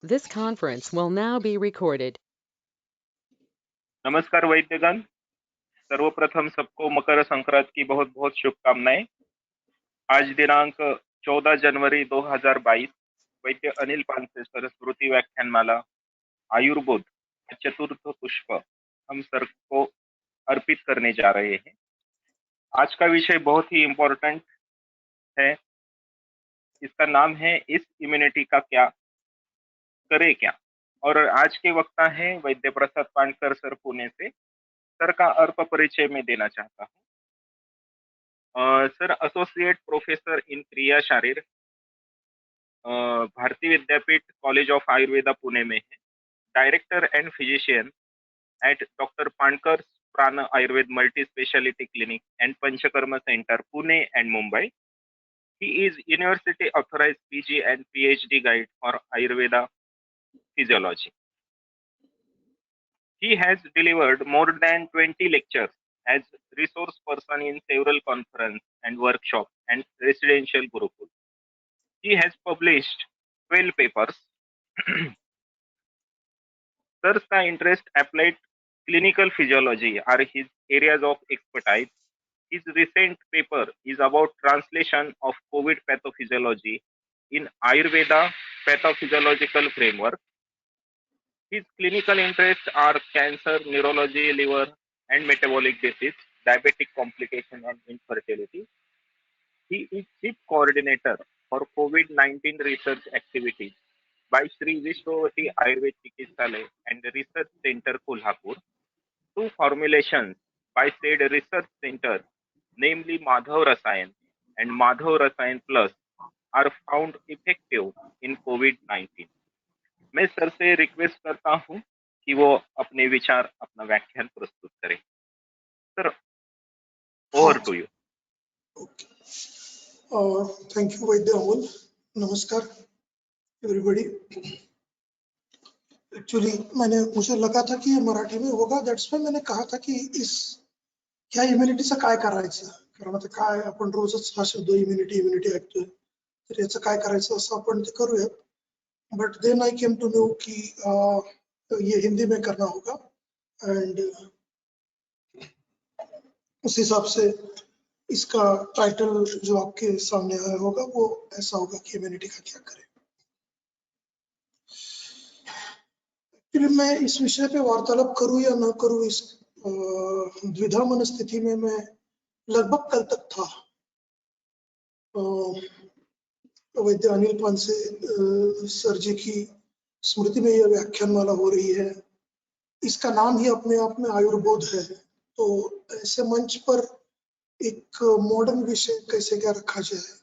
This conference will now be recorded. नमस्कार वैद्यगण। सर्वप्रथम सबको मकर संक्रांति की बहुत बहुत शुभकामनाएं। आज दिनांक 14 जनवरी 2022 वैद्य अनिल पानसे सर स्मृति व्याख्यानमाला आयुर्बोध चतुर्थ पुष्प हम सर को अर्पित करने जा रहे हैं। आज का विषय बहुत ही इम्पोर्टेंट है। इसका नाम है इस इम्यूनिटी का क्या करे क्या, और आज के वक्ता हैं वैद्य प्रसाद पानकर सर पुणे से। सर का अल्प परिचय में देना चाहता हूँ। Sir associate professor in Kriya Sharir, Bharatiya Vidyapeeth college of Ayurveda Pune में है। Director and physician at doctor Pankar Pran Ayurved multi speciality clinic and Panchakarma centre Pune and Mumbai. He is university authorized PG and PhD guide for Ayurveda physiology. He has delivered more than 20 lectures as resource person in several conference and workshops and residential gurukul. He has published 12 papers. Sir's interest applied clinical physiology are his areas of expertise. His recent paper is about translation of COVID pathophysiology in Ayurveda pathophysiological framework. His clinical interests are cancer, neurology, liver and metabolic disease, diabetic complication and infertility. He is chief coordinator for COVID-19 research activities by Sri Vishwavati Ayurved Chikitsalaya and Research Center Kolhapur. Two formulations by said research center, namely Madhav Rasayan and Madhav Rasayan Plus, are found effective in COVID-19. मैं sir से request करता हूं कि वो अपने विचार, अपना व्याख्यान प्रस्तुत करें। Sir, over to you. Thank you Vaidya Amol. नमस्कार एवरीबॉडी। एक्चुअली मुझे लगा था कि ये मराठी में होगा, दैट्स व्हाई मैंने कहा था कि इस ह्या इम्युनिटीचं काय करायचं, कारण आता काय आपण रोजच हा शब्द इम्युनिटी ऐकतोय, तर याचं काय करायचं असं आपण ते करूया। But then I came to know कि ये हिंदी में करना होगा एंड उस हिसाब से इसका टाइटल जो आपके सामने आया होगा वो ऐसा होगा कि इम्यूनिटी का क्या करें। फिर मैं इस विषय पे वार्तालाप करूं या न करूं, इस द्विधा मनस्थिति में मैं लगभग कल तक था। वैद्य अनिल पानसे सर जी की स्मृति में यह व्याख्यानमाला हो रही है। इसका नाम ही अपने आप में आयुर्बोध है, तो ऐसे मंच पर एक मॉडर्न विषय कैसे क्या रखा जाए,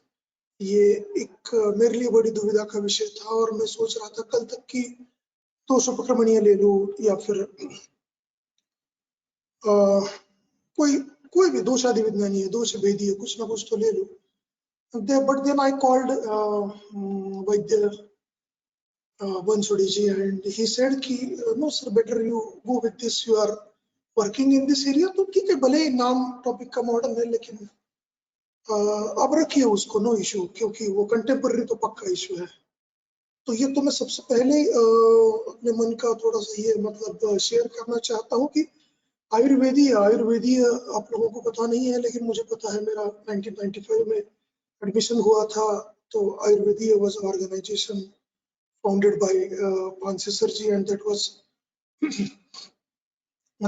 ये एक मेरे लिए बड़ी दुविधा का विषय था। और मैं सोच रहा था कल तक कि दोषोपक्रमणीय ले लूं या फिर कोई भी दोषादि विज्ञानी है, दोष भेदी है, कुछ ना कुछ तो ले लूं। But then I called Vaidya Banswadi ji and he said कि no sir, better you go with this, you are working in this area। तो ठीक है, भले ही नाम टॉपिक का मॉडर्न है, लेकिन अब रखिए उसको, नो इशू, क्योंकि वो कंटेम्पररी तो पक्का इशू है। तो ये तो मैं सबसे पहले अपने मन का थोड़ा सा ये मतलब शेयर करना चाहता हूँ कि आयुर्वेदी आप लोगों को पता नहीं है, लेकिन मुझे पता है। मेरा 1995 में एडमिशन हुआ था, तो Ayurvedi was organisation founded by Panse Sarji, and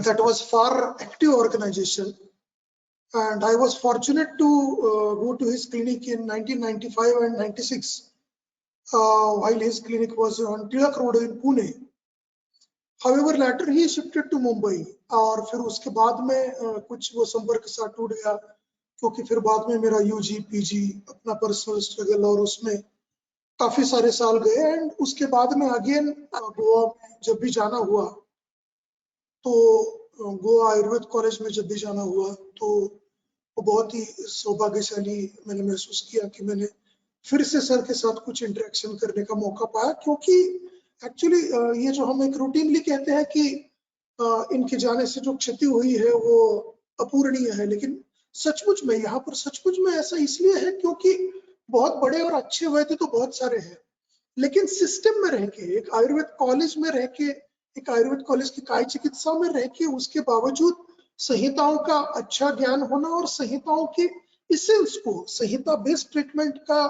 that was far active organization, and I was fortunate to go to his clinic in 1995 and 96 while his clinic was on Tilak Road in Pune. However, later he shifted to Mumbai, और फिर उसके बाद में कुछ वो संपर्क सा टूट गया, क्योंकि फिर बाद में मेरा यूजी पीजी अपना पर्सनल स्ट्रगल और उसमें काफी सारे साल गए। एंड उसके बाद में अगेन गोवा में जब भी जाना हुआ, तो गोवा आयुर्वेद कॉलेज में जब भी जाना हुआ, तो वो बहुत ही सौभाग्यशाली मैंने महसूस किया कि मैंने फिर से सर के साथ कुछ इंटरेक्शन करने का मौका पाया। क्योंकि एक्चुअली ये जो हम एक रूटीनली कहते हैं कि इनके जाने से जो क्षति हुई है वो अपूरणीय है, लेकिन सचमुच में यहाँ पर सचमुच में ऐसा इसलिए है क्योंकि बहुत बड़े और अच्छे वैद्य तो बहुत सारे हैं, लेकिन सिस्टम में रह के, एक आयुर्वेद कॉलेज में रह के, एक आयुर्वेद कॉलेज की काय चिकित्सा में रह के, उसके बावजूद संहिताओं का अच्छा ज्ञान होना और संहिताओं के इसेंस को, संहिता बेस्ड ट्रीटमेंट का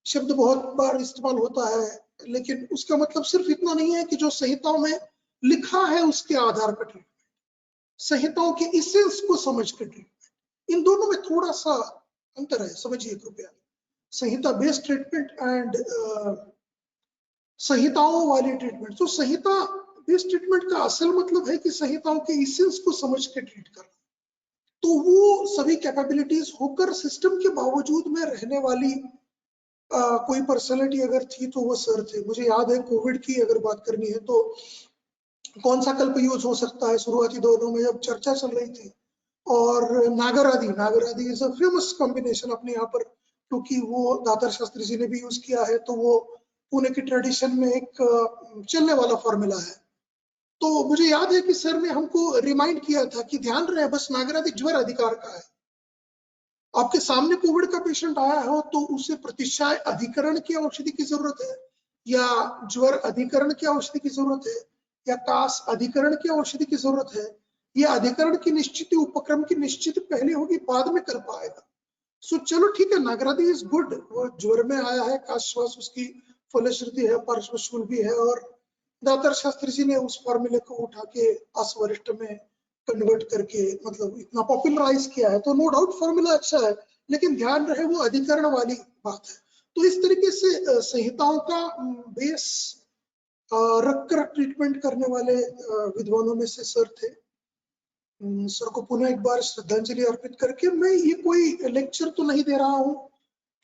शब्द बहुत बार इस्तेमाल होता है, लेकिन उसका मतलब सिर्फ इतना नहीं है कि जो संहिताओं में लिखा है उसके आधार पर ट्रीटमेंट, संहिताओं के इसेंस को समझ कर ट्रीटमेंट, इन दोनों में थोड़ा सा अंतर है, समझिए कृपया। संहिता बेस्ड ट्रीटमेंट एंड संहिताओं वाली ट्रीटमेंट। तो संहिता बेस्ड ट्रीटमेंट का असल मतलब है कि संहिताओं के इसेंस को समझ के ट्रीट करना। तो वो सभी कैपेबिलिटीज होकर सिस्टम के बावजूद में रहने वाली कोई पर्सनालिटी अगर थी तो वो सर थे। मुझे याद है कोविड की अगर बात करनी है तो कौन सा कल्प यूज हो सकता है, शुरुआती दौरों में जब चर्चा चल रही थी, और नागरादि इज अ फेमस कॉम्बिनेशन अपने यहाँ पर, क्योंकि वो दातार शास्त्री जी ने भी यूज किया है, तो वो पुणे की ट्रेडिशन में एक चलने वाला फॉर्मूला है। तो मुझे याद है कि सर ने हमको रिमाइंड किया था कि ध्यान रहे बस नागरादि ज्वर अधिकार का है। आपके सामने कोविड का पेशेंट आया हो तो उसे प्रतिशाय अधिकरण की औषधि की जरूरत है, या ज्वर अधिकरण की औषधि की जरूरत है, या कास अधिकरण की औषधि की जरूरत है। ये अधिकरण की निश्चित, उपक्रम की निश्चित पहले होगी, बाद में कर पाएगा। सो चलो ठीक है, नागरादि इज गुड, वो ज्वर में आया है, काश श्वास उसकी फलश्रुति है, पार्श्वशूल भी है, और दातार शास्त्री जी ने उस फॉर्मूले को उठा के अस्वरिष्ठ में कन्वर्ट करके मतलब इतना पॉपुलराइज किया है। तो नो डाउट फॉर्मूला अच्छा है, लेकिन ध्यान रहे वो अधिकरण वाली बात है। तो इस तरीके से संहिताओं का बेस रखकर ट्रीटमेंट करने वाले विद्वानों में से सर थे। सर को पुनः एक बार श्रद्धांजलि अर्पित करके, मैं ये कोई लेक्चर तो नहीं दे रहा हूँ,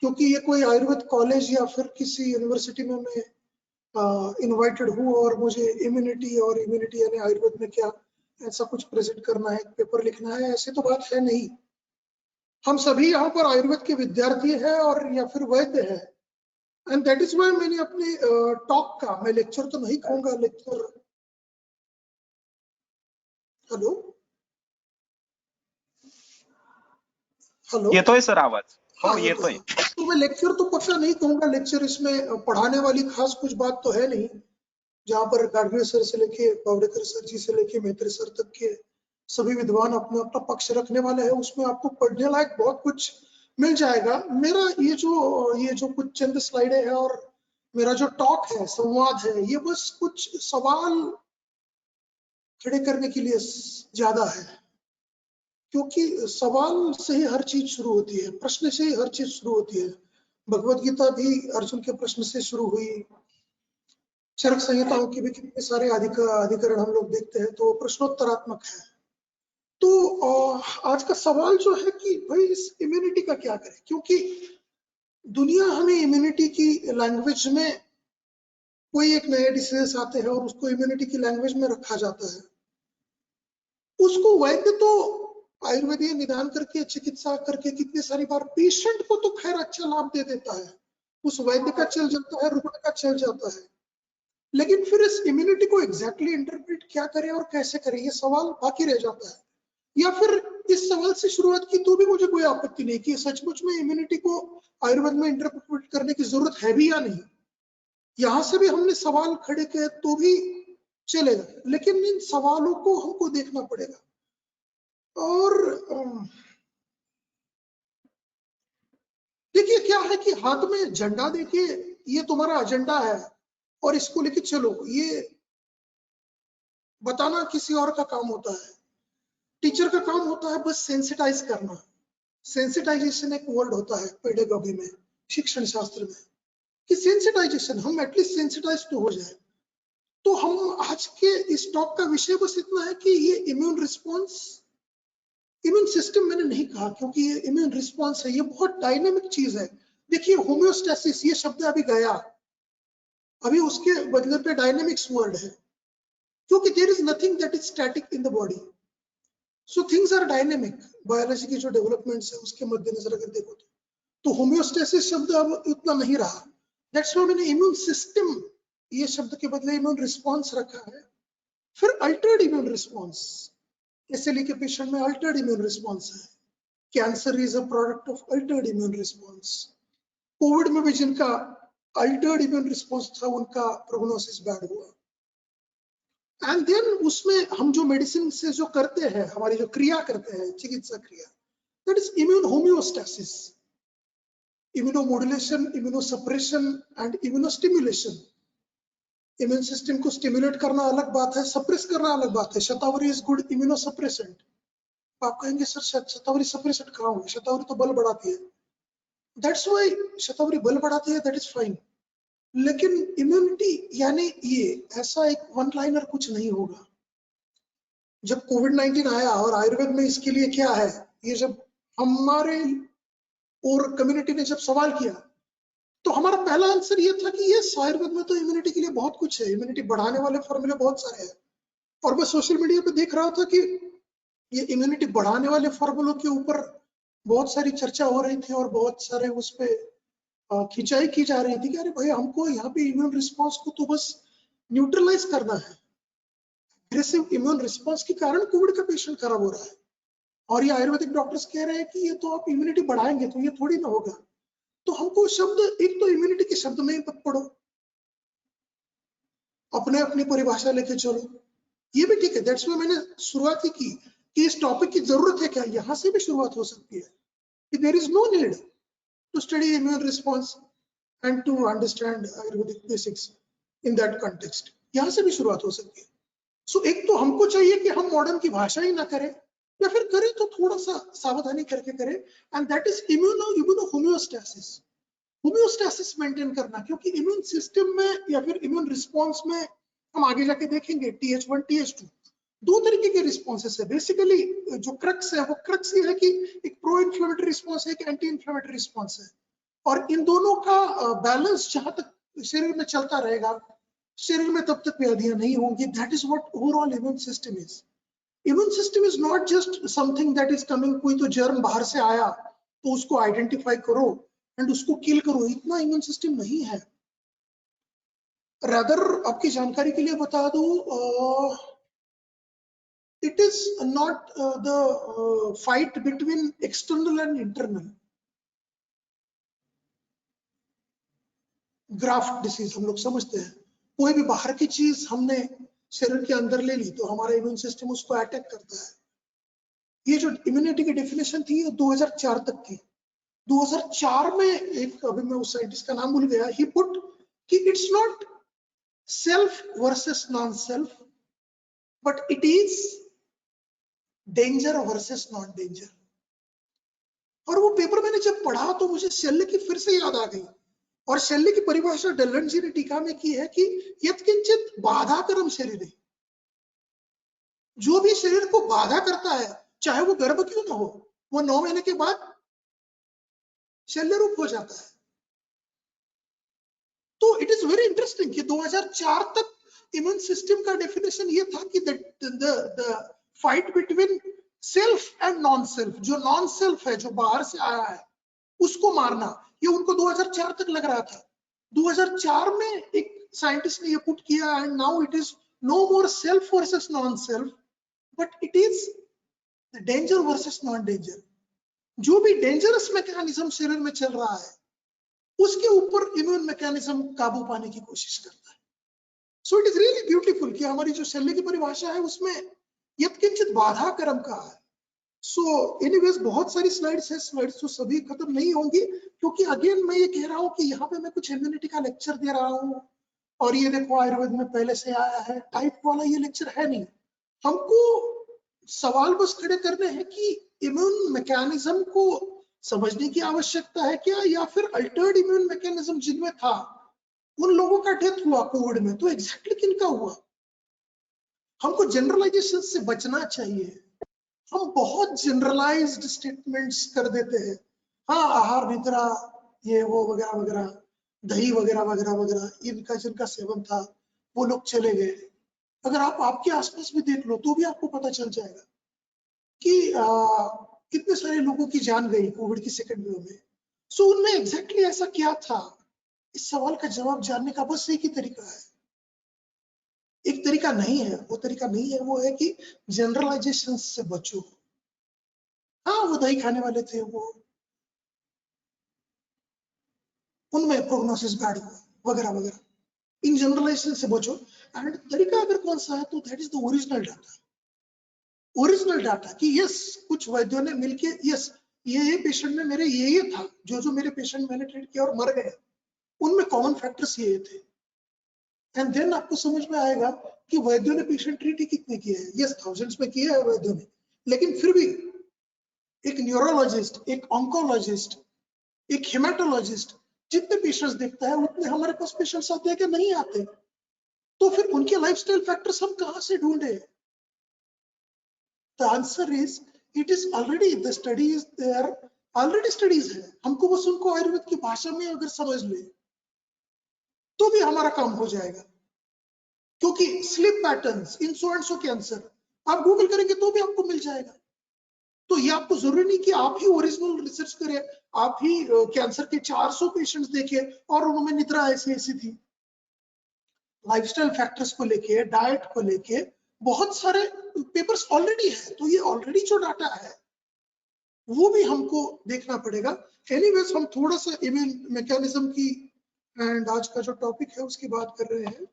क्योंकि ये कोई आयुर्वेद कॉलेज या फिर किसी यूनिवर्सिटी में मैं इनवाइटेड हूँ और मुझे इम्यूनिटी यानी आयुर्वेद में क्या ऐसा कुछ प्रेजेंट करना है, पेपर लिखना है, ऐसी तो बात है नहीं। हम सभी यहाँ पर आयुर्वेद के विद्यार्थी हैं और या फिर वैद्य है, एंड दैट इज वाई मैंने अपने टॉक का, मैं लेक्चर तो नहीं कहूंगा, लेक्चर, हेलो येतोय है सर आवाज? हाँ, हो येतोय। तो मैं लेक्चर तो पक्का नहीं कहूंगा, लेक्चर इसमें पढ़ाने वाली खास कुछ बात तो है नहीं, जहाँ पर गाडगे सर से लेके बावड़ेकर सर जी से लेके मेहत्री सर तक के सभी विद्वान अपना अपना पक्ष रखने वाले हैं। उसमें आपको पढ़ने लायक बहुत कुछ मिल जाएगा। मेरा ये जो कुछ चंद स्लाइडें हैं और मेरा जो टॉक है, संवाद है, ये बस कुछ सवाल खड़े करने के लिए ज्यादा है, क्योंकि सवाल से ही हर चीज शुरू होती है, प्रश्न से ही हर चीज शुरू होती है। भगवत गीता भी अर्जुन के प्रश्न से शुरू हुई, चरक संहिताओं के भी कितने सारे अधिकरण हम लोग देखते हैं, तो प्रश्नोत्तरात्मक है। तो आज का सवाल जो है कि भाई इस इम्यूनिटी का क्या करें, क्योंकि दुनिया हमें इम्यूनिटी की लैंग्वेज में, कोई एक नए डिसीजेस आते हैं और उसको इम्यूनिटी की लैंग्वेज में रखा जाता है। उसको वैद्य तो आयुर्वेदीय निदान करके, चिकित्सा करके कितनी सारी बार पेशेंट को तो खैर अच्छा लाभ दे देता है, उस वैद्य का चल जाता है, रुग्ण का चल जाता है, लेकिन फिर इस इम्यूनिटी को एग्जैक्टली इंटरप्रेट क्या करें और कैसे करें, ये सवाल बाकी रह जाता है। या फिर इस सवाल से शुरुआत की तो भी मुझे कोई आपत्ति नहीं कि सचमुच में इम्यूनिटी को आयुर्वेद में इंटरप्रेट करने की जरूरत है भी या नहीं। यहां से भी हमने सवाल खड़े किए तो भी चलेगा, लेकिन इन सवालों को हमको देखना पड़ेगा। और देखिए क्या है कि हाथ में झंडा देखिए, ये तुम्हारा एजेंडा है और इसको लेके चलो, ये बताना किसी और का काम होता है। टीचर का काम होता है बस सेंसिटाइज करना। सेंसिटाइजेशन एक वर्ड होता है पेडागॉजी में, शिक्षण शास्त्र में, कि सेंसिटाइजेशन, हम एटलीस्ट सेंसिटाइज तो हो जाए। तो हम आज के इस टॉक का विषय बस इतना है कि ये इम्यून रिस्पॉन्स, इम्यून सिस्टम मैंने नहीं कहा क्योंकि ये इम्यून रिस्पॉन्स है, ये बहुत डायनेमिक चीज है। देखिए होम्योस्टेसिस ये शब्द अभी गया, अभी उसके बदले पे डायनेमिक्स वर्ड है, क्योंकि there is nothing that is static in the body, so things are dynamic. Biology की जो डेवलपमेंट्स है उसके मद्देनजर अगर देखो तो होम्योस्टेसिस शब्द अब उतना नहीं रहा। दैट्स व्हाई मैंने इम्यून सिस्टम ये शब्द के बदले इम्यून रिस्पॉन्स रखा है। फिर अल्टर्ड इम्यून रिस्पॉन्स, इसलिए के पेशेंट में अल्टर्ड इम्यून रिस्पॉन्स है। Cancer is a product of Altered immune response. Covid में भी जिनका अल्टर्ड इम्यून रिस्पॉन्स था, उनका प्रोग्नोसिस बैड हुआ। एंड देन उसमें हम जो मेडिसिन से जो करते हैं, हमारी जो क्रिया करते हैं, चिकित्सा क्रिया, that is immune homeostasis, immunomodulation, immunosuppression and immunostimulation. Immune system को स्टिमुलेट करना अलग बात है, सप्रेस करना अलग बात है। Shatavari is good immunosuppressant. आप कहेंगे सर शतावरी सप्रेसेंट कहाँ हुई? शतावरी तो बल बढ़ाती है, दैट्स व्हाई शतावरी बल बढ़ाती है, दैट इज फाइन। लेकिन इम्यूनिटी यानी ये ऐसा एक वन लाइनर कुछ नहीं होगा। जब कोविड-19 आया और आयुर्वेद में इसके लिए क्या है, ये जब हमारे और कम्युनिटी ने जब सवाल किया तो हमारा पहला आंसर ये था कि ये आयुर्वेद में तो इम्यूनिटी के लिए बहुत कुछ है, इम्यूनिटी बढ़ाने वाले फॉर्मूले बहुत सारे हैं। और मैं सोशल मीडिया पे देख रहा था कि ये इम्यूनिटी बढ़ाने वाले फॉर्मूलों के ऊपर बहुत सारी चर्चा हो रही थी और बहुत सारे उस पर खिंचाई की जा रही थी कि अरे भाई हमको यहाँ पे इम्यून रिस्पॉन्स को तो बस न्यूट्रलाइज करना है। एग्रेसिव इम्यून रिस्पॉन्स के कारण कोविड का पेशेंट खराब हो रहा है और ये आयुर्वेदिक डॉक्टर्स कह रहे हैं कि ये तो आप इम्यूनिटी बढ़ाएंगे तो ये थोड़ी ना होगा। तो हमको शब्द, एक तो इम्यूनिटी के शब्द में ही मत पढ़ो, अपने अपनी परिभाषा लेके चलो, ये भी ठीक है। दैट्स व्हाई मैंने शुरुआत ही की कि इस टॉपिक की जरूरत है क्या, यहाँ से भी शुरुआत हो सकती है कि there is no need to study immune response and to understand ayurvedic basics in that context, यहाँ से भी शुरुआत हो सकती है। सो एक तो हमको चाहिए कि हम मॉडर्न की भाषा ही ना करें, या फिर करें तो थोड़ा सा सावधानी करके करें, and that is immuno homeostasis. Homeostasis maintain करना, क्योंकि इम्यून सिस्टम में या फिर इम्यून रिस्पॉन्स में हम आगे जाके देखेंगे TH1 TH2 दो तरीके के रिस्पॉन्सेस है। बेसिकली जो क्रक्स है वो क्रक्स ये है कि एक प्रो इन्फ्लेमेटरी रिस्पॉन्स है, एक एंटी इन्फ्लेमेटरी रिस्पॉन्स है, और इन दोनों का बैलेंस जहां तक शरीर में चलता रहेगा, शरीर में तब तक व्याधियां नहीं होंगी। That is what overall immune system is. Immune system is not just something that is coming, कोई तो जर्म बाहर से आया तो उसको आइडेंटिफाई करो एंड उसको किल करो, इतना इम्यून सिस्टम नहीं है। रादर आपकी जानकारी के लिए बता दूं, it is not the fight between external and internal. Graft disease हम लोग समझते हैं, कोई भी बाहर की चीज हमने शरीर के अंदर ले ली तो हमारा इम्यून सिस्टम उसको अटैक करता है। ये जो इम्यूनिटी की डेफिनेशन थी ये 2004 तक थी। 2004 में एक, अभी मैं उस साइंटिस्ट का नाम भूल गया, ही पुट कि it's not self versus non self, but it is danger versus non danger. और वो पेपर मैंने जब पढ़ा तो मुझे शल्य की फिर से याद आ गई, और शल्य की परिभाषा डल्लन जी ने टीका में की है कि यत्किंचित बाधाकरम शरीर है, जो भी शरीर को बाधा करता है, चाहे वो गर्भ क्यों ना हो, वो 9 महीने के बाद शल्य रूप हो जाता है। तो इट इज वेरी इंटरेस्टिंग कि 2004 तक इम्यून सिस्टम का डेफिनेशन ये था कि the fight between self and non self, जो नॉन सेल्फ है, जो बाहर से आया है, उसको मारना, ये उनको 2004 तक लग रहा था। 2004 में एक साइंटिस्ट ने ये पुट किया, and now it is no more self versus non self, but it is danger versus non danger. जो भी डेंजरस मैकेनिज्म शरीर में चल रहा है उसके ऊपर इम्यून मैकेनिज्म काबू पाने की कोशिश करता है। So it is really beautiful कि हमारी जो शल्य की परिभाषा है उसमें यत्किंचित बाधा कर्म का है। सो एनीवेज बहुत सारी स्लाइड्स है, स्लाइड्स तो सभी खत्म नहीं होंगी, क्योंकि अगेन मैं ये कह रहा हूँ कि यहाँ पे मैं कुछ इम्यूनिटी का लेक्चर दे रहा हूँ और ये देखो आयुर्वेद में पहले से आया है टाइप वाला ये लेक्चर है नहीं। हमको सवाल बस खड़े करने हैं कि इम्यून मैकेनिज्म को समझने की आवश्यकता है क्या, या फिर अल्टर्ड इम्यून मैकेनिज्म जिनमें था उन लोगों का डेथ हुआ कोविड में, तो एग्जैक्टली किनका हुआ। हमको जनरलाइजेशन से बचना चाहिए। हम बहुत जनरलाइज्ड स्टेटमेंट्स कर देते हैं, हाँ आहार निद्रा ये वो वगैरह वगैरह, दही वगैरह वगैरह वगैरह, इनका जिनका सेवन था वो लोग चले गए। अगर आप आपके आसपास भी देख लो तो भी आपको पता चल जाएगा कि कितने सारे लोगों की जान गई कोविड की सेकंड वेव में। सो उनमें एग्जैक्टली ऐसा क्या था, इस सवाल का जवाब जानने का बस एक ही तरीका है। एक तरीका नहीं है, वो तरीका नहीं है, वो है कि जनरलाइजेशन से बचो। हाँ वो दही खाने वाले थे, वो उनमें प्रोग्नोसिस बैड हुआ वगैरह वगैरह। इन जनरलाइजेशन से बचो। एंड तरीका अगर कौन सा है तो that is the original data. Original data कि यस कुछ वैद्यों ने मिलके यस ये पेशेंट में मेरे ये था, जो मेरे पेशेंट मैंने ट्रीट किया और मर गए उनमें कॉमन फैक्टर्स ये थे। एंड देन आपको समझ में आएगा कि वैद्यों ने पेशेंट ट्रीट ही कितने किए हैं। यस थाउजेंड्स में किया है वैद्यों ने, लेकिन फिर भी एक न्यूरोलॉजिस्ट, एक ऑन्कोलॉजिस्ट, एक हेमाटोलॉजिस्ट जितने पेशेंट्स देखता है उतने हमारे पास पेशेंट्स आते हैं कि नहीं आते। तो फिर उनके लाइफस्टाइल फैक्टर्स हम कहां से ढूंढे? The answer is it is already the studies there, already studies है। हमको बस उनको आयुर्वेद की भाषा में अगर समझ ले तो भी हमारा काम हो जाएगा। क्योंकि sleep patterns in so and so cancer आप गूगल करेंगे तो भी आपको मिल जाएगा। तो ये आपको जरूरी नहीं कि आप ही ओरिजिनल रिसर्च करें, आप ही कैंसर के 400 पेशेंट्स देखें और उनमें निद्रा ऐसी ऐसी थी। लाइफस्टाइल फैक्टर्स को लेके, डाइट को लेके बहुत सारे पेपर्स ऑलरेडी है। तो ये ऑलरेडी जो डाटा है वो भी हमको देखना पड़ेगा। एनीवेज हम थोड़ा सा इम्यून मैकेनिज्म की एंड आज का जो टॉपिक है उसकी बात कर रहे हैं।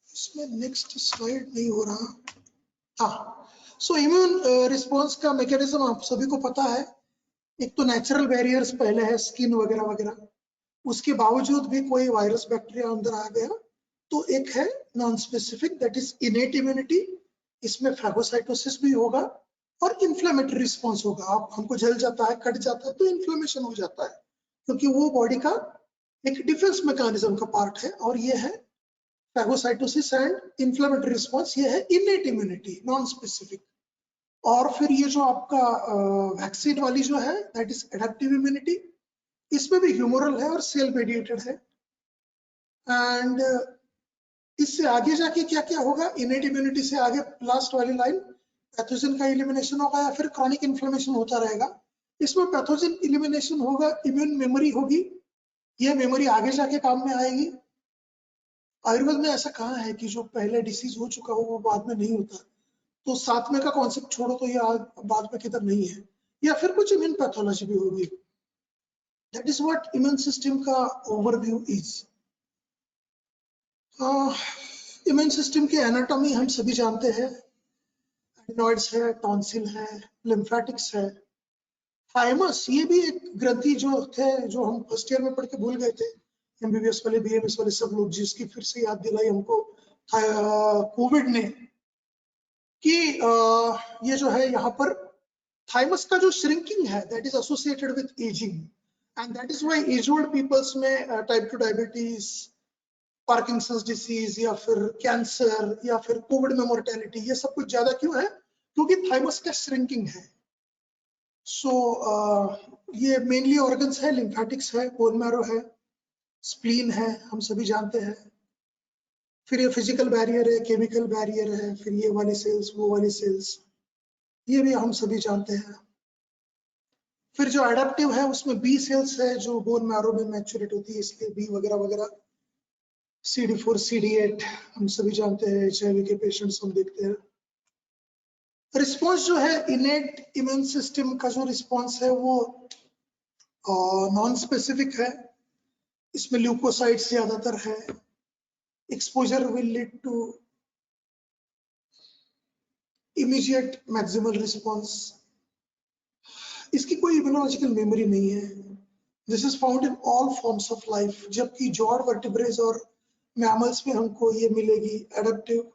इसमें नेक्स्ट स्लाइड नहीं हो रहा। हाँ, सो इम्यून रिस्पॉन्स का मैकेनिज्म आप सभी को पता है। एक तो नेचुरल बैरियर्स पहले है, स्किन वगैरह वगैरह, उसके बावजूद भी कोई वायरस बैक्टीरिया अंदर आ गया तो एक है non specific, that is innate immunity. इसमें फैगोसाइटोसिस भी होगा और इन्फ्लेमेटरी रिस्पॉन्स होगा। आप हमको जल जाता है, कट जाता है तो इन्फ्लेमेशन हो जाता है, क्योंकि वो बॉडी का एक डिफेंस मैकेनिज्म का पार्ट है। और ये है फैगोसाइटोसिस एंड इन्फ्लेमेटरी रिस्पॉन्स, ये है इनेट इम्यूनिटी, नॉन स्पेसिफिक। और फिर ये जो आपका वैक्सीन वाली जो है दैट इज एडेप्टिव इम्यूनिटी, इसमें भी ह्यूमोरल है और सेल मेडिएटेड है। एंड इससे आगे जाके क्या क्या होगा, इनेट इम्यूनिटी से आगे लास्ट वाली लाइन पैथोजन का एलिमिनेशन होगा या फिर क्रॉनिक इन्फ्लेमेशन होता रहेगा। इसमें पैथोजन एलिमिनेशन होगा, इम्यून मेमोरी होगी, ये मेमोरी आगे जाके काम में आएगी। आयुर्वेद में ऐसा कहा है कि जो पहले डिसीज हो चुका हो वो बाद में नहीं होता। तो साथ में का कॉन्सेप्ट छोड़ो तो ये बाद में किधर नहीं है, या फिर कुछ इम्यून पैथोलॉजी भी होगी। That is what immune system का ओवरव्यू इज। इम्यून सिस्टम की एनाटॉमी हम सभी जानते हैं। एडिनॉइड्स है, टॉन्सिल है, लिम्फेटिक्स है, थाइमस, ये भी एक ग्रंथि जो थे जो हम फर्स्ट ईयर में पढ़ के भूल गए थे, एमबीबीएस वाले, बीएमएस वाले सब लोग, जिसकी फिर से याद दिलाई हमको कोविड ने कि ये जो है यहाँ पर थाइमस का जो श्रिंकिंग है that is associated with aging, and that is why as old peoples में टाइप 2 डायबिटीज, पार्किंसंस डिसीज या फिर कैंसर या फिर कोविड में मोर्टेलिटी, ये सब कुछ ज्यादा क्यों है? क्योंकि थाइमस का श्रिंकिंग है। सो ये मेनली ऑर्गन्स है, लिम्फेटिक्स है, बोन मैरो है, स्प्लीन है, हम सभी जानते हैं। फिर ये फिजिकल बैरियर है, केमिकल बैरियर है, फिर ये वाली सेल्स, वो वाली सेल्स, ये भी हम सभी जानते हैं। फिर जो एडेप्टिव है उसमें बी सेल्स है जो बोन मैरो में मैच्योरेट होती है, इसलिए बी वगैरह वगैरह। CD4, CD8 हम सभी जानते हैं, HIV के पेशेंट्स हम देखते हैं। रिस्पॉन्स जो है इनेट इम्यून सिस्टम का जो रिस्पॉन्स है वो नॉन स्पेसिफिक है। इसमें ल्यूकोसाइट्स ज्यादातर है। Exposure will lead to immediate maximal response. इसकी कोई इम्यूनोलॉजिकल मेमोरी नहीं है। This is found in all forms of life, जबकि जॉर्ड वर्टिब्रेज और मैमल्स में हमको ये मिलेगी एडेप्टिव,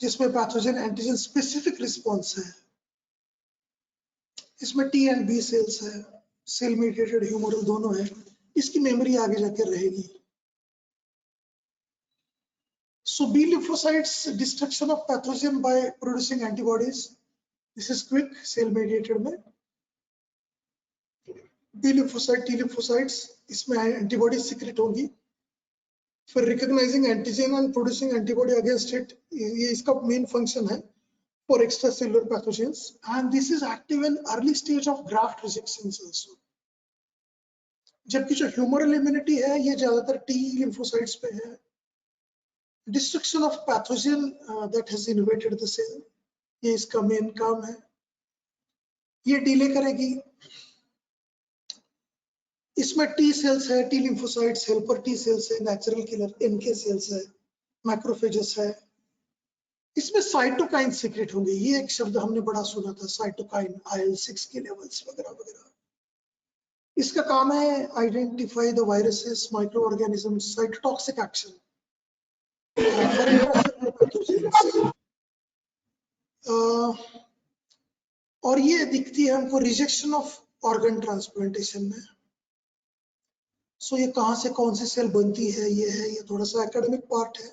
जिसमें पैथोजन एंटीजन स्पेसिफिक रिस्पॉन्स है। इसमें टी एंड बी सेल्स है, सेल मीडिएटेड ह्यूमरल दोनों है। इसकी मेमोरी आगे जाकर रहेगी। So B lymphocytes destruction of pathogen by producing antibodies. This is quick, cell mediated में B lymphocyte, T lymphocytes, इसमें antibodies secret होंगी। फिर recognizing antigen and producing antibody against it, ये इसका main function है for extracellular pathogens, and this is active in early stage of graft rejections also. जबकि जो humoral immunity है ये ज्यादातर T lymphocytes पे है। Destruction of pathogen that has invaded the cell, ये इसका मेन काम है। ये डिले करेगी। इसमें टी सेल्स है, T lymphocytes, helper T cells है, नेचुरल किलर एनके सेल्स है, मैक्रोफेजेस है। इसमें साइटोकाइन सीक्रेट होंगे। ये एक शब्द हमने बड़ा सुना था, साइटोकाइन, IL-6 के लेवल्स वगैरह वगैरह। इसका काम है identify the viruses, micro organism, cytotoxic action for intracellular pathogens. और ये दिखती है हमको रिजेक्शन ऑफ ऑर्गन ट्रांसप्लांटेशन में। सो ये कहाँ से कौन सी सेल बनती है, ये थोड़ा सा एकेडमिक पार्ट है।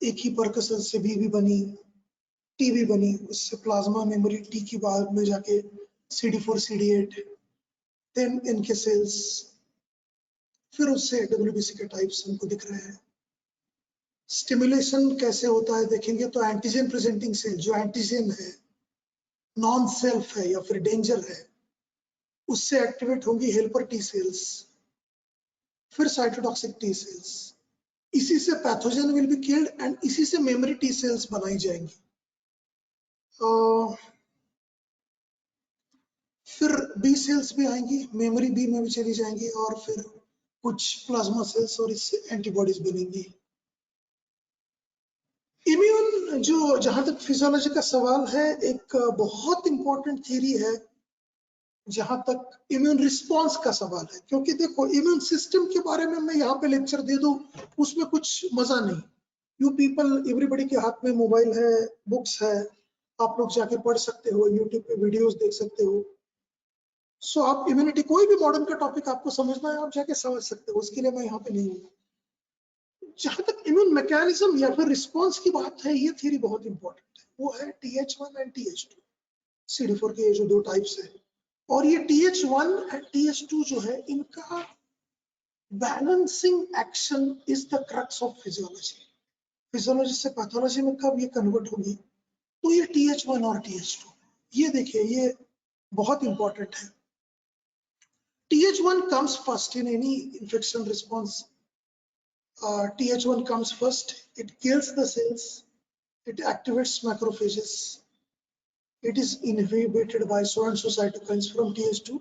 एक ही परकसन से भी बनी, टी भी बनी, उससे प्लाज्मा मेमोरी टी की बाद में जाके CD4 CD8, देन इनके सेल्स, फिर उससे WBC के टाइप्स हमको दिख रहे हैं। स्टिमुलेशन कैसे होता है देखेंगे तो एंटीजन प्रेजेंटिंग सेल जो एंटीजन है, नॉन सेल्फ है या फिर डेंजर है, उससे एक्टिवेट होंगी हेल्पर टी सेल्स, फिर साइटोटॉक्सिक टी सेल्स। इसी से pathogen will be killed and इसी से मेमोरी टी सेल्स बनाई जाएंगी। फिर बी सेल्स भी आएंगी, मेमोरी बी में भी चली जाएंगी, और फिर कुछ प्लाज्मा सेल्स और इससे एंटीबॉडीज बनेंगी। इम्यून जो, जहां तक फिजियोलॉजी का सवाल है, एक बहुत इंपॉर्टेंट थ्योरी है जहां तक इम्यून रिस्पॉन्स का सवाल है। क्योंकि देखो, इम्यून सिस्टम के बारे में मैं यहाँ पे लेक्चर दे दूं, उसमें कुछ मजा नहीं। यू पीपल, एवरीबडी के हाथ में मोबाइल है, बुक्स है, आप लोग जाके पढ़ सकते हो, यूट्यूब पे वीडियोस देख सकते हो। सो आप इम्यूनिटी, कोई भी मॉडर्न का टॉपिक आपको समझना है, आप जाके समझ सकते हो, उसके लिए मैं यहाँ पे नहीं हूँ। जहां तक इम्यून मैकेनिज्म या फिर रिस्पॉन्स की बात है, ये थ्योरी बहुत इंपॉर्टेंट है। वो है TH1 एंड TH2, CD4 के जो दो टाइप्स है। और ये TH1 एंड TH2 जो है, इनका balancing action is the crux of physiology. Physiology से पैथोलॉजी में कब ये कन्वर्ट होगी, तो ये TH1 और TH2, ये देखिए, ये बहुत इंपॉर्टेंट है। TH1 comes first in any infection response. TH1 comes first. It kills the cells. It activates macrophages. It is inhibited by so and so cytokines from TH2.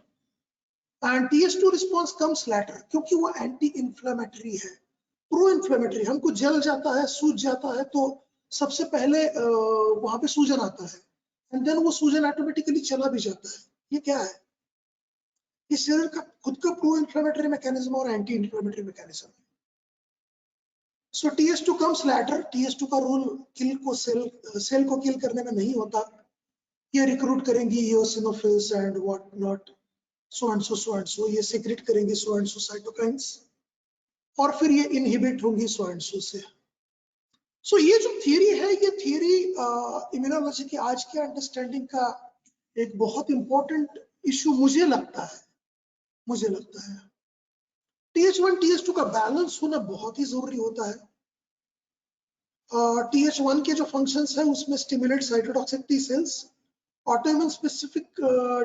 And TH2 response comes later, क्योंकि वो anti-inflammatory है, pro-inflammatory. हमको जल जाता है, सूज जाता है, तो सबसे पहले वहां पे सूजन आता है, एंड देन वो सूजन ऑटोमेटिकली चला भी जाता है। ये क्या है? ये सेल का खुद का प्रो इन्फ्लेमेटरी मैकेनिज्म और एंटी इन्फ्लेमेटरी मैकेनिज्म है। सो TH2 कम्स लैटर। TH2 का रोल किल को सेल को किल करने में नहीं होता। ये रिक्रूट करेंगी eosinophils and what not, so and so, ये सीक्रेट करेंगे सो एंड सो साइटोकाइंस, और फिर ये इनहिबिट होंगी सो एंड सो से। सो ये जो थियरी है, ये थियरी इम्यूनोलॉजी की आज के अंडरस्टैंडिंग का एक बहुत इंपॉर्टेंट इश्यू मुझे लगता है। TH1 TH2 का बैलेंस होना बहुत ही जरूरी होता है। TH1 के जो फंक्शंस है, उसमें stimulate cytotoxic T cells, autoimmune specific,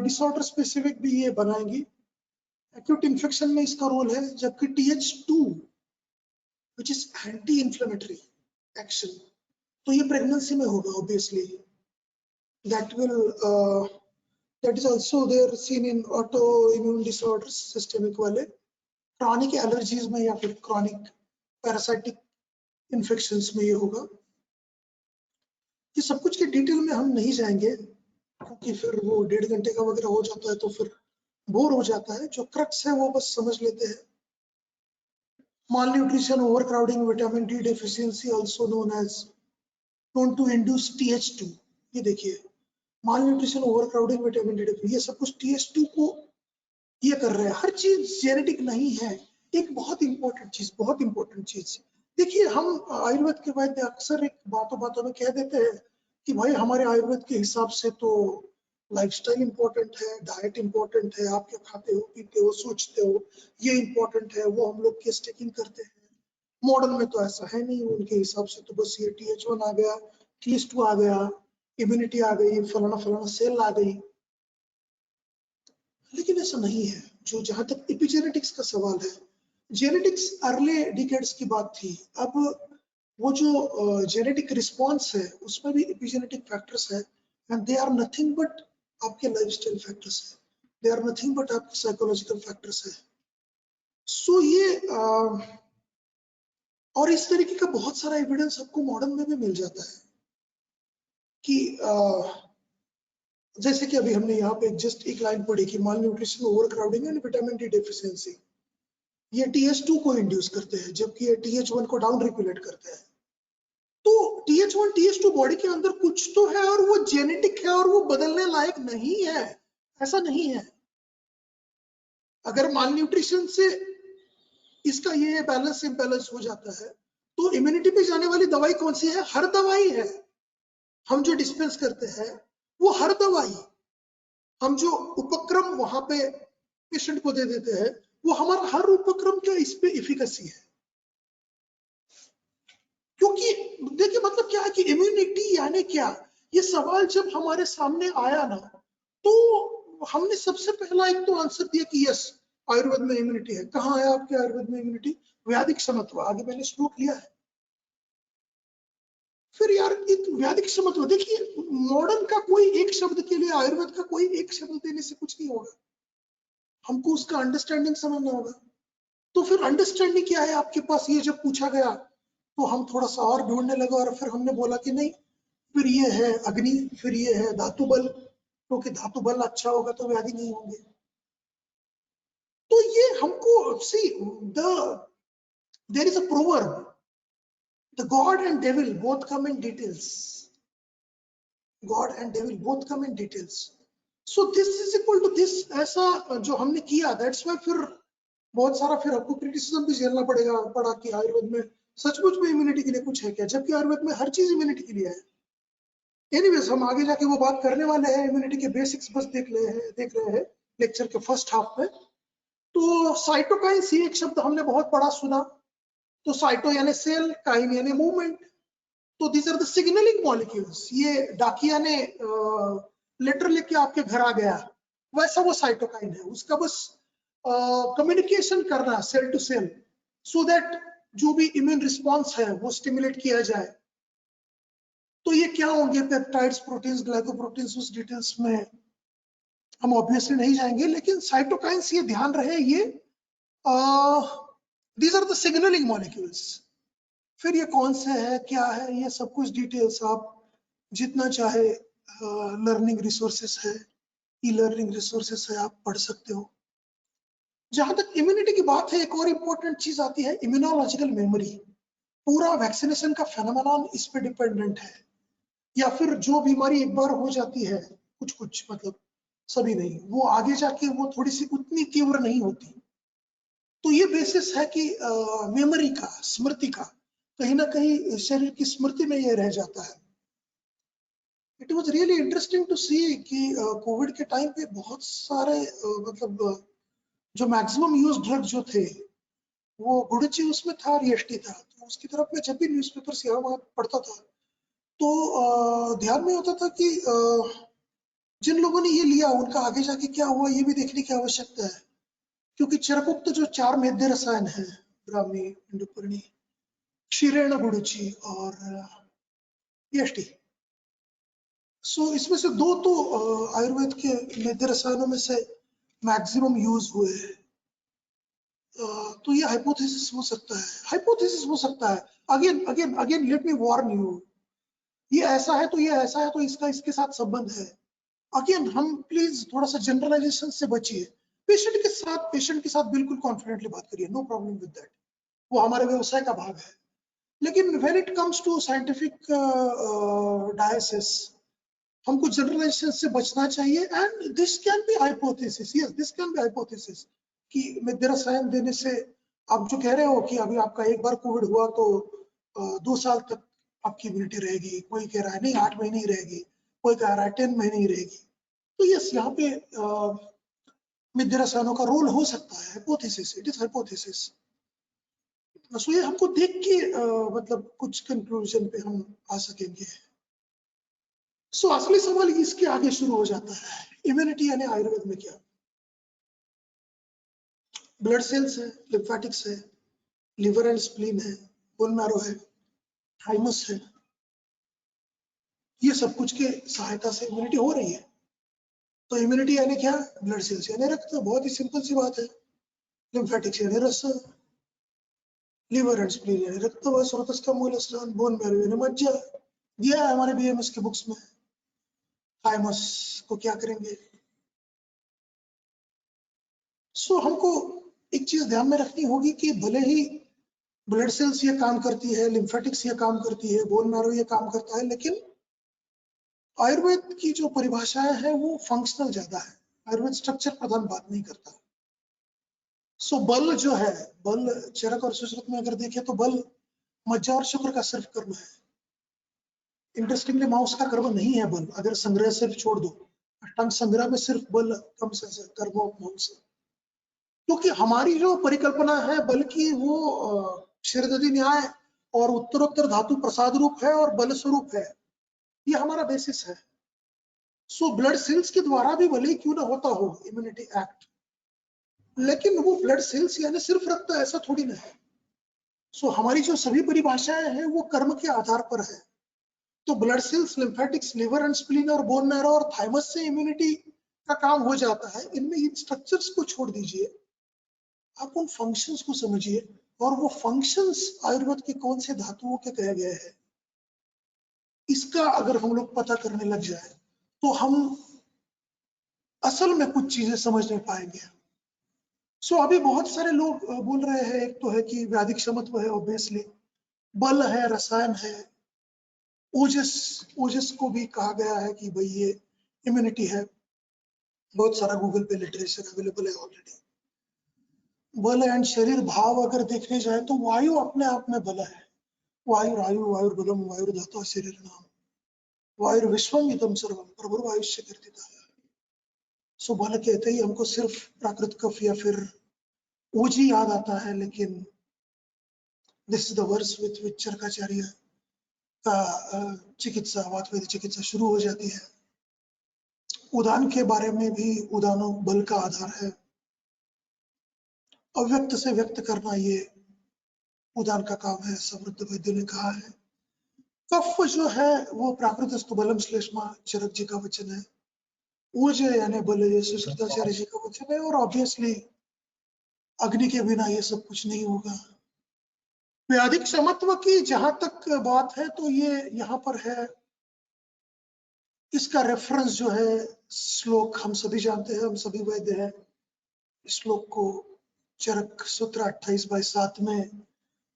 disorder specific भी ये बनाएंगी। एक्यूट इन्फेक्शन में इसका रोल है। जबकि TH2 which is anti inflammatory action, तो ये प्रेगनेंसी में होगा obviously. that is also there seen in autoimmune disorders, systemic वाले, क्रॉनिक एलर्जीज में या फिर क्रॉनिक पैरासाइटिक इन्फेक्शंस में ये होगा। ये सब कुछ के डिटेल में हम नहीं जाएंगे, क्योंकि फिर वो 1.5 घंटे का वगैरह हो जाता है, तो फिर बोर हो जाता है। जो क्रक्स है वो बस समझ लेते हैं। malnutrition, overcrowding, vitamin D deficiency, also known to induce TH2। ये देखिए, malnutrition, overcrowding, vitamin D deficiency, ये सब कुछ TH2 को ये कर रहे हैं। हर चीज जेनेटिक नहीं है। एक बहुत इंपॉर्टेंट चीज देखिए, हम आयुर्वेद के वैद्य अक्सर एक बातों में कह देते हैं कि भाई हमारे आयुर्वेद के हिसाब से तो लाइफस्टाइल इंपॉर्टेंट है, डाइट इंपॉर्टेंट है, आप क्या खाते हो, पीते हो, सोचते हो, ये इंपॉर्टेंट है, वो हम लोग की स्टेकिंग करते हैं। मॉडर्न में तो ऐसा है नहीं। उनके हिसाब से तो बस ये TH1 आ गया, TH2 आ गया, इम्यूनिटी आ गई, फलाना सेल आ गई। लेकिन ऐसा नहीं है। जो जहां तक एपिजेनेटिक्स का सवाल है, जेनेटिक्स अर्ली डिकेड्स की बात थी। अब वो जो जेनेटिक रिस्पॉन्स है, उसमें भी एपिजेनेटिक फैक्टर्स है, and they are nothing but आपके लाइफस्टाइल फैक्टर्स है, दे आर नथिंग बट आपके साइकोलॉजिकल फैक्टर्स है। सो ये और इस तरीके का बहुत सारा एविडेंस आपको मॉडर्न में भी मिल जाता है कि जैसे कि अभी हमने यहाँ पे जस्ट एक लाइन पढ़ी कि malnutrition, overcrowding and vitamin D deficiency, ये TH2 को इंड्यूस करते हैं, जबकि ये TH1 को डाउन रेगुलेट करते हैं। तो TH1 TH2 बॉडी के अंदर कुछ तो है और वो जेनेटिक है और वो बदलने लायक नहीं है, ऐसा नहीं है। अगर माल न्यूट्रिशन से इसका ये बैलेंस इम्बैलेंस हो जाता है तो इम्यूनिटी पे जाने वाली दवाई कौन सी है? हर दवाई है। हम जो डिस्पेंस करते हैं वो हर दवाई, हम जो उपक्रम वहां पे पेशेंट को दे देते हैं वो हमारा हर उपक्रम का इस पे इफिकेसी है। क्योंकि देखिए मतलब क्या है कि इम्यूनिटी यानी क्या, ये सवाल जब हमारे सामने आया ना तो हमने सबसे पहला एक तो आंसर दिया कि यस आयुर्वेद में इम्यूनिटी है। कहाँ है आपके आयुर्वेद में इम्यूनिटी? व्याधिक क्षमत्व, आगे मैंने श्लोक लिया है। फिर यार एक व्याधिक क्षमत्व, देखिए मॉडर्न का कोई एक शब्द के लिए आयुर्वेद का कोई एक शब्द देने से कुछ नहीं होगा, हमको उसका अंडरस्टैंडिंग समझना होगा। तो फिर अंडरस्टैंडिंग क्या है आपके पास, ये जब पूछा गया तो हम थोड़ा सा और ढूंढने लगे और फिर हमने बोला कि नहीं, फिर ये है अग्नि, फिर ये है धातु बल, क्योंकि धातु बल अच्छा होगा तो व्याधि नहीं होंगे। तो ये हमको see there is a proverb, the God and devil both come in details, God and devil both come in details. So this is equal to this, ऐसा जो हमने किया दैट्स व्हाई फिर बहुत सारा फिर आपको क्रिटिसिज्म भी झेलना पड़ा कि आयुर्वेद में सचमुच में इम्यूनिटी के लिए कुछ है क्या, जबकि आयुर्वेद में हर चीज इम्यूनिटी के लिए है। एनीवेज हम आगे जाके वो बात करने वाले हैं, इम्यूनिटी के बेसिक्स बस देख रहे हैं लेक्चर के फर्स्ट हाफ में। तो साइटोकाइंस, ये एक शब्द हमने बहुत बड़ा सुना। तो साइटो यानी सेल, काइन यानी मूवमेंट, तो these are the signalling molecules. ये डाकिया ने लेटर लेके आपके घर आ गया, वैसा वो साइटोकाइन है, उसका बस कम्युनिकेशन करना cell to cell, so that जो भी इम्यून रिस्पॉन्स है वो स्टिमुलेट किया जाए। तो ये क्या होंगे पेप्टाइड्स, प्रोटीन्स, ग्लाइकोप्रोटीन्स, उस डिटेल्स में हम ऑब्वियसली नहीं जाएंगे, लेकिन साइटोकाइंस ये ध्यान रहे, ये these are the signalling molecules. फिर ये कौन से है, क्या है, ये सब कुछ डिटेल्स आप जितना चाहे लर्निंग रिसोर्सेस है, ई लर्निंग रिसोर्सेस है, आप पढ़ सकते हो। जहां तक इम्यूनिटी की बात है, एक और इंपॉर्टेंट चीज आती है इम्यूनोलॉजिकल मेमोरी। पूरा वैक्सीनेशन का फेनोमेनॉन इस पे डिपेंडेंट है, या फिर जो बीमारी एक बार हो जाती है, कुछ मतलब सभी नहीं, वो आगे जाके वो थोड़ी सी उतनी तीव्र नहीं होती। तो ये बेसिस है कि मेमोरी का, स्मृति का, कहीं ना कहीं शरीर की स्मृति में ये रह जाता है। It was really interesting to see कि कोविड के टाइम पे बहुत सारे मतलब जो मैक्सिमम यूज ड्रग जो थे वो गुडुची उसमें था और EST था। तो उसकी तरफ में जब भी न्यूज़पेपर से यहाँ वहाँ पढ़ता था तो ध्यान में होता था कि जिन लोगों ने ये लिया उनका आगे जाके क्या हुआ ये भी देखने की आवश्यकता है। क्योंकि चरकोक्त जो 4 मेद्य रसायन है, ब्राह्मी, इंडुपर्णी, क्षीरेण, गुडुची और EST, सो इसमें से 2 तो आयुर्वेद के मेद्य रसायनों में से मैक्सिमम यूज हुए हैं। तो ये हाइपोथेसिस हो सकता है, हाइपोथेसिस हो सकता है। Again again again let me warn you, ये ऐसा है तो ये ऐसा है तो इसका इसके साथ संबंध है। अगेन हम प्लीज थोड़ा सा जनरलाइजेशन से बचिए। पेशेंट के साथ बिल्कुल कॉन्फिडेंटली बात करिए, नो प्रॉब्लम विद दैट, वो हमारे व्यवसाय का भाग है। लेकिन when it comes to scientific डायसिस, हमको जनरलाइजेशन से बचना चाहिए। And this can be hypothesis, yes this can be hypothesis कि मेद्य रसायन देने से आप जो कह रहे हो कि अभी आपका एक बार कोविड हुआ तो 2 साल तक आपकी इम्यूनिटी रहेगी, कोई कह रहा है नहीं 8 महीने ही रहेगी, कोई कह रहा है 10 महीने ही रहेगी। तो यस यहाँ पे मेद्य रसायनों का रोल हो सकता है, हाइपोथेसिस, इट इज हाइपोथेसिस। सो ये हमको देख के मतलब कुछ कंक्लूजन पे हम आ सकेंगे। सो असली सवाल इसके आगे शुरू हो जाता है, इम्यूनिटी यानी आयुर्वेद में क्या? ब्लड सेल्स है, लिम्फेटिक्स है, लिवर एंड स्प्लीन है, बोन मैरो है, थाइमस है, ये सब कुछ के सहायता से इम्यूनिटी हो रही है। तो इम्यूनिटी यानी क्या? ब्लड सेल्स यानी रक्त। बहुत ही सिंपल सी बात है। लिम्फेटिक्स यानी रस, लिवर एंड स्प्लीन यानी रक्त व स्रोतस्का मूलस्थान, बोन मैरो यानी मज्जा। दिया है हमारे बीएमएस के बुक्स में। थाइमस को क्या करेंगे? सो हमको एक चीज ध्यान में रखनी होगी कि भले ही ब्लड सेल्स ये काम करती है, लिम्फेटिक्स ये काम करती है, बोन मैरो ये काम करता है, लेकिन आयुर्वेद की जो परिभाषाएं है वो फंक्शनल ज्यादा है। आयुर्वेद स्ट्रक्चर प्रधान बात नहीं करता। सो बल जो है, बल चरक और सुश्रुत में अगर देखें तो बल मज्जा और शुक्र का सिर्फ कर्म है। इंटरेस्टिंगली माउस का कर्म नहीं है बल, अगर संग्रह सिर्फ छोड़ दो। अष्टांग संग्रह में सिर्फ बल कम से कर्म ऑफ माउस है, क्योंकि हमारी जो परिकल्पना है बल की वो क्षीरदधि न्याय और उत्तरोत्तर धातु प्रसाद रूप है और बल स्वरूप है। ये हमारा बेसिस है। सो ब्लड सेल्स के द्वारा भी भले क्यों ना होता हो इम्यूनिटी एक्ट, लेकिन वो ब्लड सेल्स यानी सिर्फ रक्त ऐसा थोड़ी ना है। सो हमारी जो सभी परिभाषाएं हैं वो कर्म के आधार पर है। तो blood cells, lymphatics, liver and spleen और बोन मैरो और थाइमस से इम्यूनिटी का काम हो जाता है। इनमें इन स्ट्रक्चर्स को छोड़ दीजिए, आप उन फंक्शंस को समझिए, और वो फंक्शंस आयुर्वेद के कौन से धातुओं के कहे गए हैं, इसका अगर हम लोग पता करने लग जाए तो हम असल में कुछ चीजें समझ नहीं पाएंगे। सो अभी बहुत सारे लोग बोल रहे हैं, एक तो है कि व्याधिक क्षमत्व है, ऑब्वियसली बल है, रसायन है, ओजस, ओजस को भी कहा गया है कि भाई ये इम्यूनिटी है। बहुत सारा गूगल पे लिटरेचर अवेलेबल है ऑलरेडी। बल एंड शरीर भाव अगर देखने जाए तो वायु अपने आप में बल है। वायु वायुर्बलम वायुर्धाता शरीर नाम, वायुर्विश्वम इदम सर्वम प्रभुर्वायुष्य कीर्तितः। सो बल कहते ही हमको सिर्फ प्राकृत कफ या फिर ओजी याद आता है, लेकिन this is the verse with which Charakacharya का चिकित्सा, वातवेद चिकित्सा शुरू हो जाती है। उदान के बारे में भी, उदानो बल का आधार है। अव्यक्त से व्यक्त करना ये उदान का काम है, समृद्ध वैद्य ने कहा है। कफ जो है वो प्राकृतस्तु बलम श्लेष्मा, चरक जी का वचन है। ऊर्ज यानी बल, ये सुश्रुताचार्य जी का वचन है। और ऑब्वियसली अग्नि के बिना ये सब कुछ नहीं होगा। व्याधिक क्षमत्व की जहां तक बात है तो ये यहाँ पर है। इसका रेफरेंस जो है श्लोक हम सभी जानते हैं, हम सभी वैद्य हैं। श्लोक को चरक सूत्र 28/7 में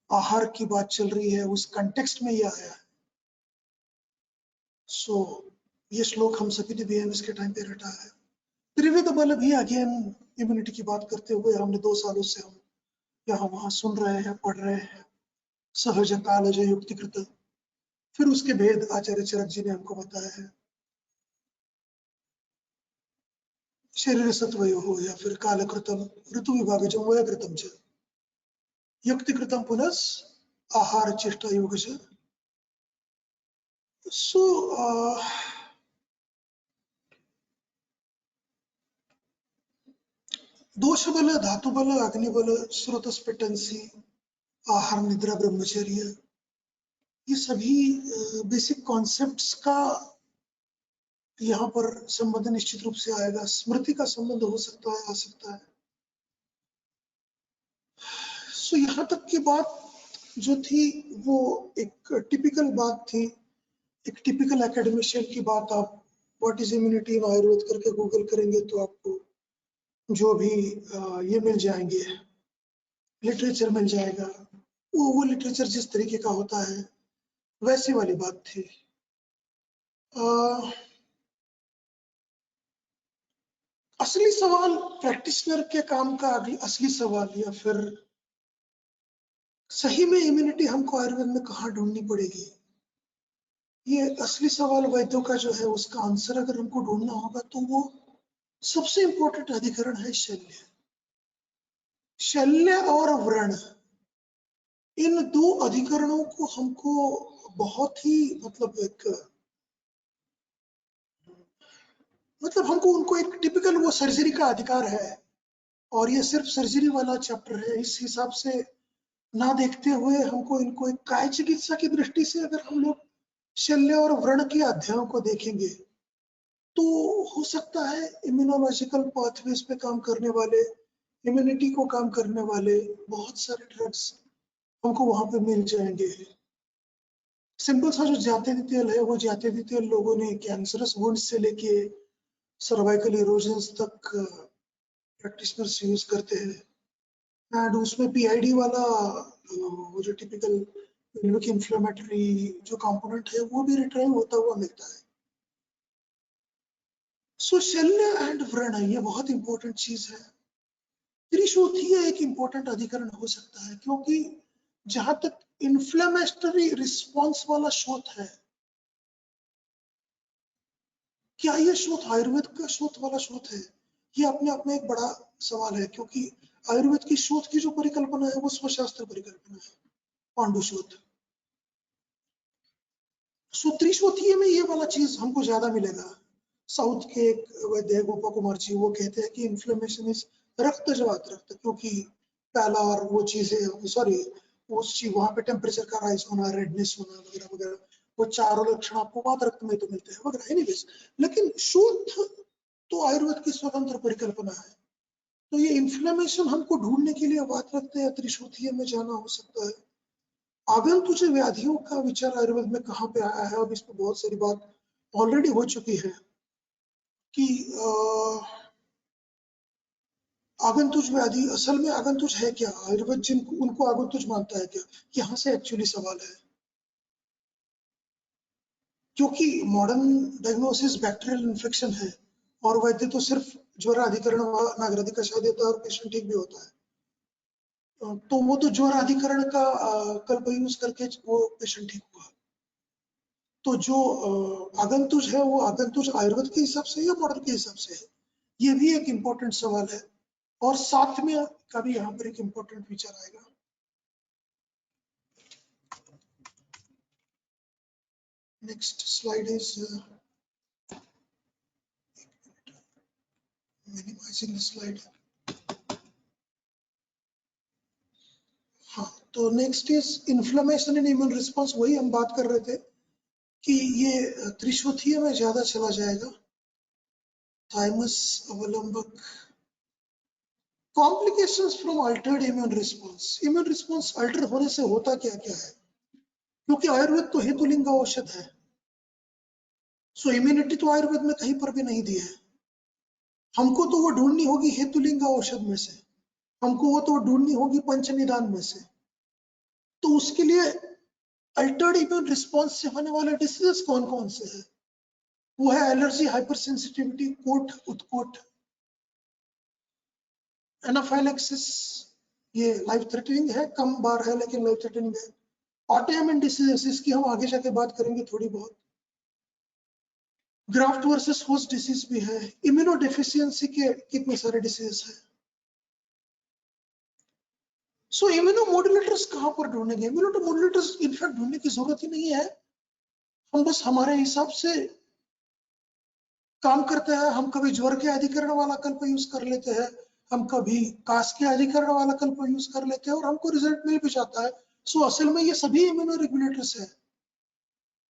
आहार की बात चल रही है, उस कंटेक्स्ट में ये आया है। सो ये श्लोक हम सभी ने बीएमएस के टाइम पे रटा है। त्रिविध बल भी अगेन इम्यूनिटी की बात करते हुए हमने 2 सालों से हम यहाँ वहां सुन रहे हैं, पढ़ रहे हैं। सहज कालज युक्तिकृत, फिर उसके भेद आचार्य चरक जी ने हमको बताया है। शरीर सत्वयो हो या फिर कालकृतम ऋतु विभागजम वयकृतम च, युक्तिकृतम पुनस आहार चेष्टा योग च। सो दोष बल, धातु बल, अग्नि बल, स्रोतस्पिटेंसी, आहार निद्रा ब्रह्मचर्य, ये सभी बेसिक कॉन्सेप्ट्स का यहाँ पर संबंध निश्चित रूप से आएगा। स्मृति का संबंध हो सकता है, आ सकता है। सो यहाँ तक की बात जो थी वो एक टिपिकल बात थी, एक टिपिकल एकेडमिशियन की बात। आप व्हाट इज इम्यूनिटी इन आयुर्वेद करके गूगल करेंगे तो आपको जो भी ये मिल जाएंगे, लिटरेचर मिल जाएगा। वो लिटरेचर जिस तरीके का होता है वैसी वाली बात थी। असली सवाल प्रैक्टिशनर के काम का असली सवाल, या फिर सही में इम्यूनिटी हमको आयुर्वेद में कहाँ ढूंढनी पड़ेगी, ये असली सवाल वैद्यों का जो है उसका आंसर अगर हमको ढूंढना होगा तो वो सबसे इंपॉर्टेंट अधिकरण है शल्य। शल्य और व्रण, इन 2 अधिकरणों को हमको बहुत ही मतलब हमको उनको एक टिपिकल वो सर्जरी का अधिकार है, और ये सिर्फ सर्जरी वाला चैप्टर है। इस हिसाब से ना देखते हुए हमको इनको एक काय चिकित्सा की दृष्टि से अगर हम लोग शल्य और व्रण के अध्यायों को देखेंगे तो हो सकता है इम्यूनोलॉजिकल पाथवेज पे काम करने वाले, इम्यूनिटी को काम करने वाले बहुत सारे ड्रग्स हमको वहां पे मिल जाएंगे। सिंपल सा जो जातिंती तेल है, वो जातिंती तेल लोगों ने कैंसरस वुंड से लेके सर्वाइकल इरोजन्स तक प्रैक्टिशनर्स यूज करते हैं। एंड उसमें पीआईडी वाला वो जो टिपिकल इन्फ्लेमेटरी जो कंपोनेंट है वो भी रिट्राइव होता हुआ मिलता है। सो शल्य एंड व्रण ये बहुत इंपॉर्टेंट चीज है। त्रिशोथीय एक इंपॉर्टेंट अधिकरण हो सकता है, क्योंकि जहां तक इन्फ्लेमेटरी रिस्पॉन्स वाला शोथ है, क्या ये शोथ आयुर्वेद का शोथ वाला शोथ है? ये अपने आप में एक बड़ा सवाल है, क्योंकि आयुर्वेद की शोथ की जो परिकल्पना है वो स्वशास्त्र परिकल्पना है, पांडु शोथ। सो त्रिशोथीय में ये वाला चीज हमको ज्यादा मिलेगा। साउथ के एक वैद्य गोपा कुमार जी, वो कहते हैं कि इन्फ्लेमेशन इज रक्त जवात रक्त, क्योंकि पहला और वो चीजें सॉरी उस चीज वहां पे टेम्परेचर का राइज होना, रेडनेस होना वगैरह वगैरह, वो चारों लक्षण आपको वात रक्त में तो मिलते हैं वगैरह। एनीवेज, लेकिन शोथ तो आयुर्वेद की स्वतंत्र परिकल्पना है। तो ये इन्फ्लेमेशन हमको ढूंढने के लिए वात रक्त या त्रिशोथीय में जाना हो सकता है। आगंतुक व्याधियों का विचार आयुर्वेद में कहाँ पे आया है? अब इस पर बहुत सारी बात ऑलरेडी हो चुकी है कि आगंतुक व्याधि असल में आगंतुक है क्या? आयुर्वेद जिनको उनको आगंतुक मानता है क्या? यहाँ से एक्चुअली सवाल है, क्योंकि मॉडर्न डायग्नोसिस बैक्टीरियल इन्फेक्शन है और वैद्य तो सिर्फ ज्वर अधिकरण नागरादि कषाय देता है और पेशेंट ठीक भी होता है। तो वो तो ज्वर अधिकरण का कल्प यूज करके वो पेशेंट ठीक हुआ। तो जो आगंतुक है वो आगंतुक आयुर्वेद के हिसाब से या मॉडर्न के हिसाब से है, ये भी एक इम्पोर्टेंट सवाल है। और साथ में का भी यहाँ पर एक इम्पोर्टेंट विचार आएगा। Next slide is minimising slide. हाँ, तो next is inflammation in immune response. वही हम बात कर रहे थे कि ये त्रिशोथीय में ज्यादा चला जाएगा। थाइमस अवलंबक complications from altered immune response. Immune response alter होने से होता क्या क्या है? क्योंकि आयुर्वेद तो हेतुलिंग औषध है, सो इम्यूनिटी तो आयुर्वेद में कहीं पर भी नहीं दी है। हमको तो वो ढूंढनी होगी हेतुलिंग औषध में से, हमको वो तो ढूंढनी होगी पंचनिदान में से। तो उसके लिए अल्टर्ड इम्यून रिस्पॉन्स से होने वाले डिसीजेस कौन कौन से हैं? वो है एलर्जी, हाइपर सेंसिटिविटी, कोट उत्कोट, एनाफाइलैक्सिस। ये लाइफ थ्रेटनिंग है, कम बार है लेकिन लाइफ थ्रेटनिंग है। ऑटोइम्यून डिसीजेस, इसकी हम आगे जाके बात करेंगे थोड़ी बहुत। ग्राफ्ट वर्सेस होस्ट डिसीज भी है। इम्यूनो डेफिशिएंसी के कितने सारे डिसीज है। सो इम्यूनोमोडुलेटर्स कहां पर ढूंढेंगे? इम्यूनोमोडुलेटर्स इनफैक्ट ढूंढने की जरूरत ही नहीं है, हम बस हमारे हिसाब से काम करते हैं। हम कभी ज्वर के अधिकरण वाला कल्प यूज कर लेते हैं, हम कभी कास के अधिकरण वाला कल्प यूज कर लेते हैं और हमको रिजल्ट मिल भी जाता है। सो असल में ये सभी इम्यूनो रेगुलेटर्स है।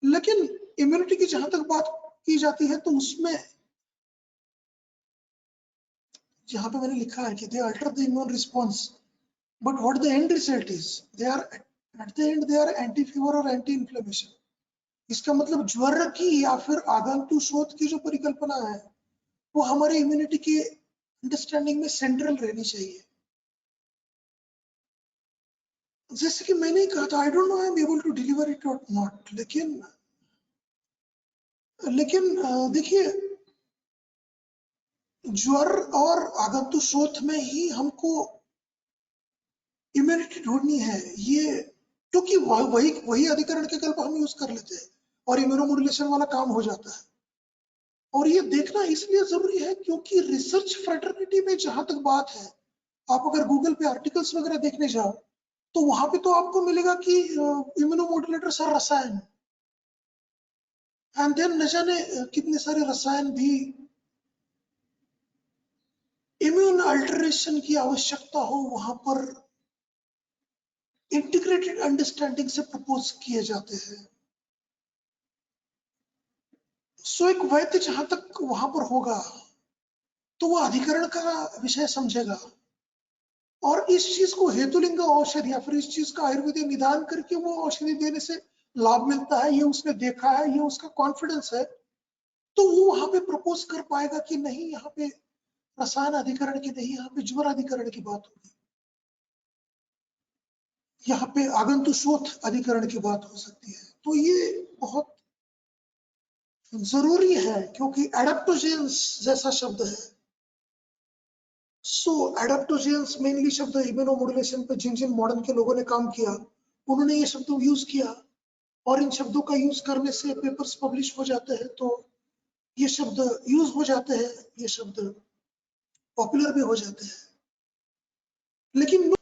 लेकिन इम्यूनिटी की जहां तक बात की जाती है तो उसमें जहां पे मैंने लिखा है कि they alter the immune response, but what the end result is, they are at the end they are anti fever और एंटी इन्फ्लेमेशन। इसका मतलब ज्वर की या फिर आगंतुक शोथ की जो परिकल्पना है वो हमारे इम्यूनिटी की अंडरस्टैंडिंग में सेंट्रल रहनी चाहिए। जैसे कि मैंने कहा था, I don't know I am able to deliver it और नॉट, लेकिन देखिए, ज्वर और आगंतुक शोथ में ही हमको इम्यूनिटी ढूंढनी है। ये क्योंकि वही वही अधिकरण के कल्प हम यूज कर लेते हैं और इम्यूनोमोडुलेशन वाला काम हो जाता है। और ये देखना इसलिए जरूरी है क्योंकि रिसर्च फ्रेटर्निटी में जहां तक बात है, आप अगर गूगल पे आर्टिकल्स वगैरह देखने जाओ तो वहां पे तो आपको मिलेगा कि इम्यूनोमोडुलेटर्स और रसायन, एंड देन न जाने कितने सारे रसायन भी इम्यून अल्टरेशन की आवश्यकता हो वहां पर इंटीग्रेटेड अंडरस्टैंडिंग से प्रपोज किए जाते हैं। सो एक वैद्य जहां तक वहां पर होगा तो वो अधिकरण का विषय समझेगा और इस चीज को हेतुलिंग औषधि या फिर इस चीज का आयुर्वेदिक निदान करके वो औषधि देने से लाभ मिलता है, ये उसने देखा है, ये उसका कॉन्फिडेंस है, तो वो वहां पे प्रपोज कर पाएगा कि नहीं यहाँ पे रसायन अधिकरण की नहीं, यहाँ पे ज्वर अधिकरण की बात होगी, यहाँ पे आगंतुशोथ अधिकरण की बात हो सकती है। तो ये बहुत जरूरी है क्योंकि एडेप्टोजेंस जैसा शब्द है। सो एडेप्टोजेंस मेनली शब्द इम्यूनोमोडुलेशन पे जिन जिन मॉडर्न के लोगों ने काम किया उन्होंने ये शब्द यूज किया और इन शब्दों का यूज करने से पेपर्स पब्लिश हो जाते हैं, तो ये शब्द यूज हो जाते हैं, ये शब्द पॉपुलर भी हो जाते हैं। लेकिन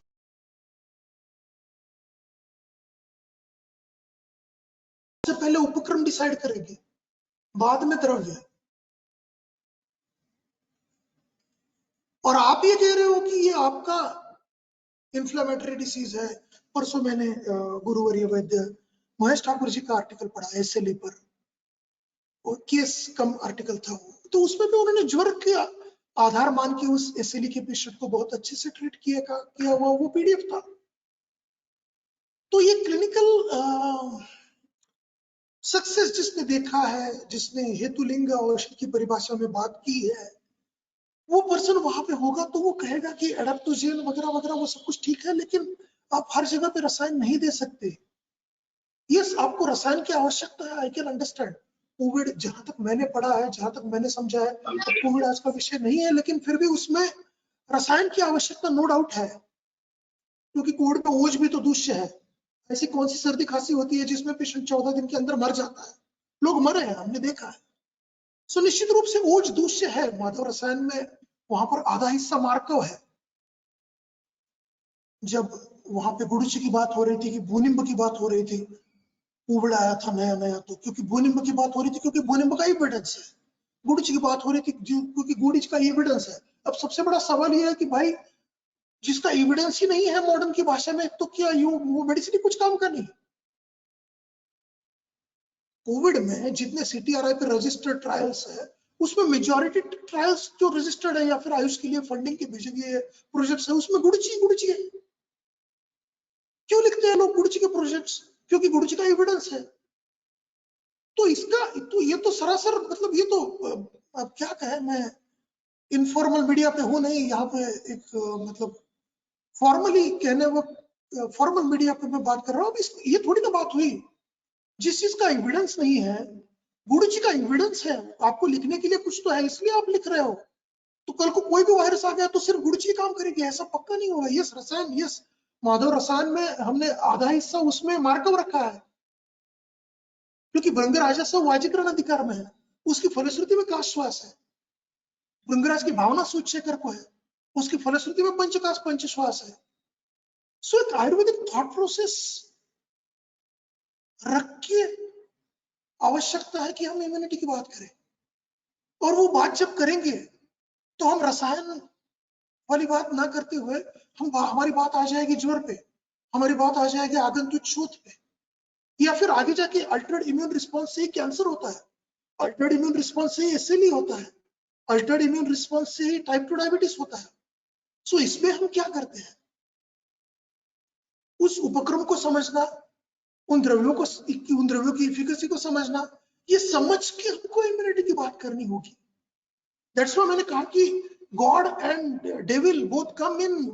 सबसे पहले उपक्रम डिसाइड करेंगे, बाद में द्रव्य। और आप ये कह रहे हो कि ये आपका इन्फ्लेमेटरी डिसीज है। परसों मैंने गुरुवर्य वैद्य महेश ठाकुर जी का आर्टिकल पढ़ा एसएलई पर, और केस कम आर्टिकल था वो, तो उसमें भी उन्होंने ज्वर के आधार मान के उस एसएलई के पेशेंट को बहुत अच्छे से ट्रीट किया हुआ वो पीडीएफ था। तो ये क्लिनिकल सक्सेस जिसने देखा है, जिसने हेतुलिंग औषध की परिभाषा में बात की है, वो पर्सन वहां पे होगा तो वो कहेगा कि एडाप्टोजेन वगैरह वगैरह वो सब कुछ ठीक है, लेकिन आप हर जगह पे रसायन नहीं दे सकते। यस, आपको रसायन की आवश्यकता है, आई कैन अंडरस्टैंड। कोविड जहां तक मैंने पढ़ा है, जहां तक मैंने समझा है, तो कोविड आज का विषय नहीं है, लेकिन फिर भी उसमें रसायन की आवश्यकता नो डाउट है, क्योंकि कोविड में ओज भी तो दूष्य है। ऐसी कौन सी सर्दी खांसी होती है जिसमें पेशेंट 14 दिन के अंदर मर जाता है? लोग मरे हैं, हमने देखा है। सो निश्चित रूप से ओज दूष्य है। माधव रसायन में वहां पर आधा हिस्सा मार्कव है। जब वहां पे गुरुची की बात हो रही थी कि भूनिम्ब की बात हो रही थी, कोविड आया था नया नया, तो क्योंकि भूनिम्ब की बात हो रही थी, क्योंकि भूनिम्ब का एविडेंस है। गुरुची की बात हो रही थी क्योंकि गुरुच का एविडेंस है। अब सबसे बड़ा सवाल यह है कि भाई जिसका एविडेंस ही नहीं है मॉडर्न की भाषा में, तो क्या वो मेडिसिन कुछ काम का नहीं? कोविड में जितने सीटीआरआई पे रजिस्टर्ड ट्रायल्स है, उसमें मेजॉरिटी ट्रायल्स जो रजिस्टर्ड है या फिर आयुष के लिए फंडिंग के भेजे गए प्रोजेक्ट्स है, उसमें गुरुची है। क्यों लिखते हैं लोग गुरुची के प्रोजेक्ट्स? क्योंकि गुरुची का एविडेंस है। तो इसका तो ये तो सरासर मतलब ये तो अब क्या कहें, मैं इनफॉर्मल मीडिया पे हूं नहीं, यहाँ पे एक मतलब फॉर्मली कहने वक्त फॉर्मल मीडिया पे मैं बात कर रहा हूँ। ये थोड़ी ना बात हुई। जिस चीज का एविडेंस नहीं है, गुरुजी का एविडेंस है, आपको लिखने के लिए कुछ तो है, इसलिए आप लिख रहे हो। तो कल को कोई भी वायरस आ गया तो सिर्फ गुरुजी काम करेगी, ऐसा पक्का नहीं होगा। यस रसायन, यस माधव रसायन में हमने आधा हिस्सा उसमें मार्कअप रखा है, क्योंकि भृंग राजस्व वाजिकरण अधिकार में है, उसकी फलश्रुति में काश्वास है, भृंगराज की भावना सूचकर को है, उसकी फलश्रुति में पंचकाश पंचश्वास है। सो एक आयुर्वेदिक थॉट प्रोसेस रख के आवश्यकता है कि हम इम्यूनिटी की बात करें, और वो बात जब करेंगे तो हम रसायन वाली बात ना करते हुए हमारी बात आ जाएगी ज्वर पे, हमारी बात आ जाएगी आगंतुक पे, या फिर आगे जाके अल्टर्ड इम्यून रिस्पॉन्स से ही कैंसर होता है, अल्टर्ड इम्यून रिस्पॉन्स से ही एसएलई होता है, अल्टर्ड इम्यून रिस्पॉन्स से ही टाइप 2 डायबिटीज होता है। सो इसमें हम क्या करते हैं, उस उपक्रम को समझना, उन द्रव्यों की इफिकेसी को समझना, ये समझ के हमको इम्यूनिटी की बात करनी होगी। दैट्स व्हाई मैंने कहा कि God and devil both come in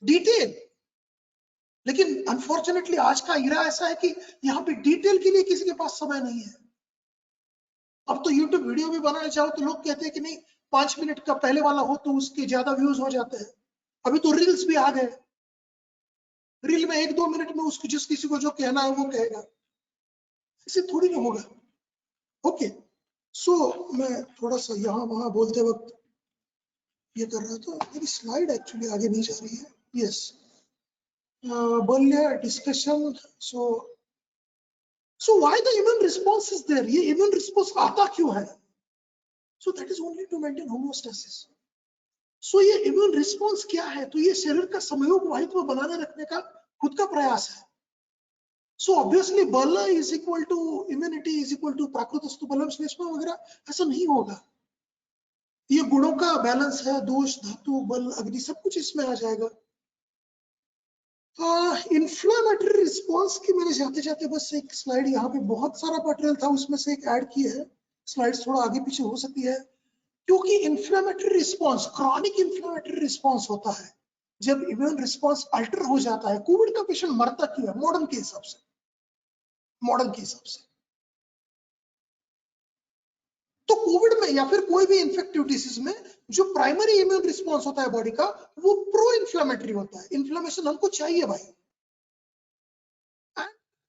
detail. लेकिन अनफॉर्चुनेटली आज का इरा ऐसा है कि यहाँ पे डिटेल के लिए किसी के पास समय नहीं है। अब तो यूट्यूब वीडियो भी बनाना चाहो तो लोग कहते हैं कि नहीं 5 मिनट का पहले वाला हो तो उसके ज्यादा व्यूज हो जाते हैं। अभी तो रील्स भी आ गए, रील में 1-2 मिनट में उसको जिस किसी को जो कहना है वो कहेगा, ऐसे थोड़ी ना होगा। ओके, सो मैं थोड़ा सा यहाँ वहां बोलते वक्त ये कर रहा था, मेरी स्लाइड एक्चुअली आगे नहीं जा रही है। यस, बल्य discussion. So why the immune response is there, ये इम्यून रिस्पॉन्स आता क्यों है? So that is only to maintain homeostasis. So ये इम्यून रिस्पॉन्स क्या है? तो ये शरीर का समयोग वाहित्व बनाने रखने का खुद का प्रयास है। सो ऑब्वियसली बल is equal to immunity is equal to प्राकृतस्तु बलम श्लेष्मम वगैरह, ऐसा नहीं होगा। ये गुणों का बैलेंस है, दोष, धातु, बल, अग्नि, सब कुछ इसमें आ जाएगा। इंफ्लेमेटरी रिस्पॉन्स की मैंने जाते जाते बस एक स्लाइड, यहाँ पे बहुत सारा मटेरियल था उसमें से एक ऐड किया है, स्लाइड्स थोड़ा आगे पीछे हो सकती है, क्योंकि inflammatory response, chronic inflammatory response होता है जब इम्यून रिस्पॉन्स अल्टर हो जाता है। कोविड का पेशेंट मरता क्यों है मॉडर्न के हिसाब से, मॉडर्न के हिसाब से? तो कोविड में या फिर कोई भी इन्फेक्टिव डिसीज में जो प्राइमरी इम्यून रिस्पॉन्स होता है बॉडी का, वो प्रो इन्फ्लेमेटरी होता है। इन्फ्लेमेशन हमको चाहिए भाई।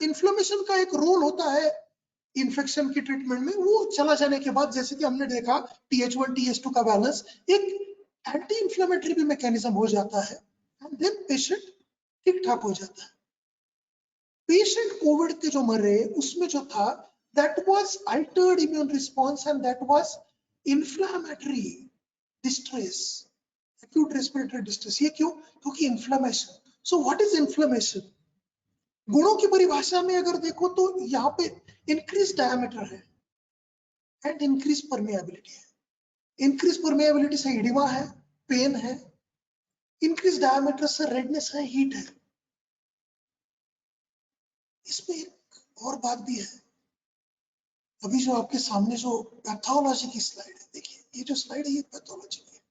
इन्फ्लेमेशन का एक रोल होता है इन्फेक्शन की ट्रीटमेंट में, वो चला जाने के बाद जैसे कि हमने देखा TH1 TH2 का बैलेंस, एक एंटी इन्फ्लेमेटरी भी मैकेनिज्म हो जाता है, एंड देन पेशेंट ठीक ठाक हो जाता है। पेशेंट कोविड के जो मरे उसमें जो था, that was altered immune response and that was inflammatory distress, acute respiratory distress। ये क्यों? क्योंकि inflammation। So what is inflammation? गुणों की परिभाषा में अगर देखो तो यहाँ पे इंक्रीज डायमीटर है एंड इंक्रीज परमेबिलिटी है। इंक्रीज परमेबिलिटी से इडिमा है, पेन है, इंक्रीज डायमीटर से रेडनेस है, हीट है। इसमें एक और बात भी है, अभी जो आपके सामने जो पैथोलॉजी की स्लाइड है, देखिए ये जो स्लाइड है ये पैथोलॉजी की है।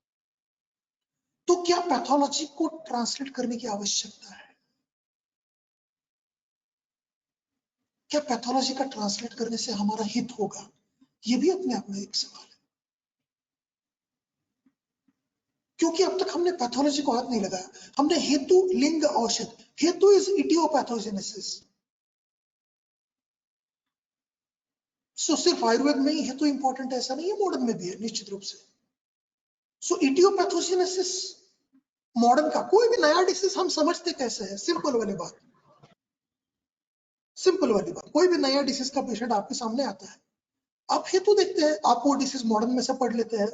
तो क्या पैथोलॉजी को ट्रांसलेट करने की आवश्यकता है? क्या पैथोलॉजी का ट्रांसलेट करने से हमारा हित होगा? ये भी अपने आप में एक सवाल है, क्योंकि अब तक हमने पैथोलॉजी को हाथ नहीं लगाया। हमने हेतु, लिंग, औषध। हेतु इज इटियोपैथोजेनेसिस। सो सिर्फ आयुर्वेद में ही हेतु इंपॉर्टेंट ऐसा नहीं है, मॉडर्न में भी है निश्चित रूप से। सो इटियोपैथोजेनेसिस मॉडर्न का कोई भी नया डिसीज हम समझते कैसे है? सिंपल वाली बात, सिंपल वाली बात। कोई भी नया डिसीज का पेशेंट आपके सामने आता है, आप हेतु देखते हैं, आप वो डिसीज मॉडर्न में से पढ़ लेते हैं,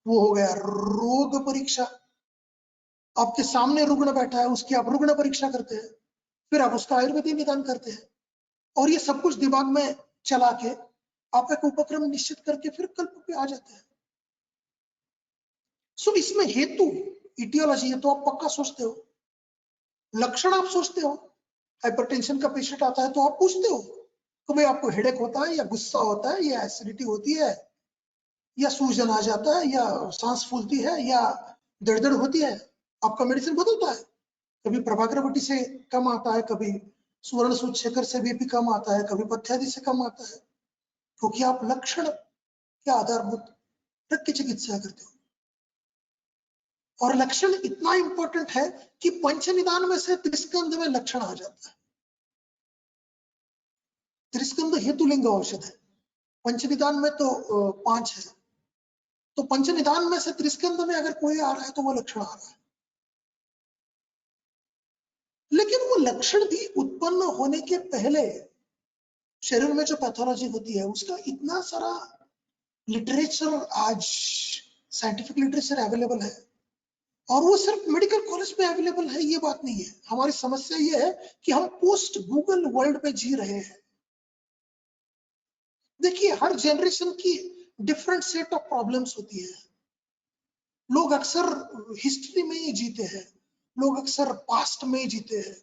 वो हो गया रोग परीक्षा। आपके सामने रुग्ण बैठा है, उसकी आप रुग्ण परीक्षा करते हैं, फिर आप उसका आयुर्वेदिक निदान करते हैं, और ये सब कुछ दिमाग में चला के आप एक उपक्रम निश्चित करके फिर कल्प पे आ जाते हैं। सो इसमें हेतु, इटियोलॉजी है तो आप पक्का सोचते हो, लक्षण आप सोचते हो। हाइपरटेंशन का पेशेंट आता है तो आप पूछते हो कि भाई आपको हेडेक होता है, या गुस्सा होता है, या एसिडिटी होती है, या सूजन आ जाता है, या सांस फूलती है, या दर्द होती है, आपका मेडिसिन बदलता है। कभी प्रभाग्रवटी से कम आता है, कभी सुवर्ण सूतशेखर से बीपी कम आता है, कभी पथ्यादि से कम आता है, क्योंकि आप लक्षण के आधारभूत रख के चिकित्सा करते हो। और लक्षण इतना इंपॉर्टेंट है कि पंचनिदान में से त्रिस्कंद में लक्षण आ जाता है। त्रिस्कंद हेतुलिंग औषध है, पंचनिदान में तो 5 है, तो पंचनिदान में से त्रिस्कंद में अगर कोई आ रहा है तो वो लक्षण आ रहा है। लेकिन वो लक्षण भी उत्पन्न होने के पहले शरीर में जो पैथोलॉजी होती है उसका इतना सारा लिटरेचर, आज साइंटिफिक लिटरेचर अवेलेबल है, और वो सिर्फ मेडिकल कॉलेज में अवेलेबल है ये बात नहीं है। हमारी समस्या ये है कि हम पोस्ट गूगल वर्ल्ड में जी रहे हैं। देखिए हर जनरेशन की डिफरेंट सेट ऑफ प्रॉब्लम्स होती है। लोग अक्सर हिस्ट्री में ही जीते हैं, लोग अक्सर पास्ट में ही जीते हैं।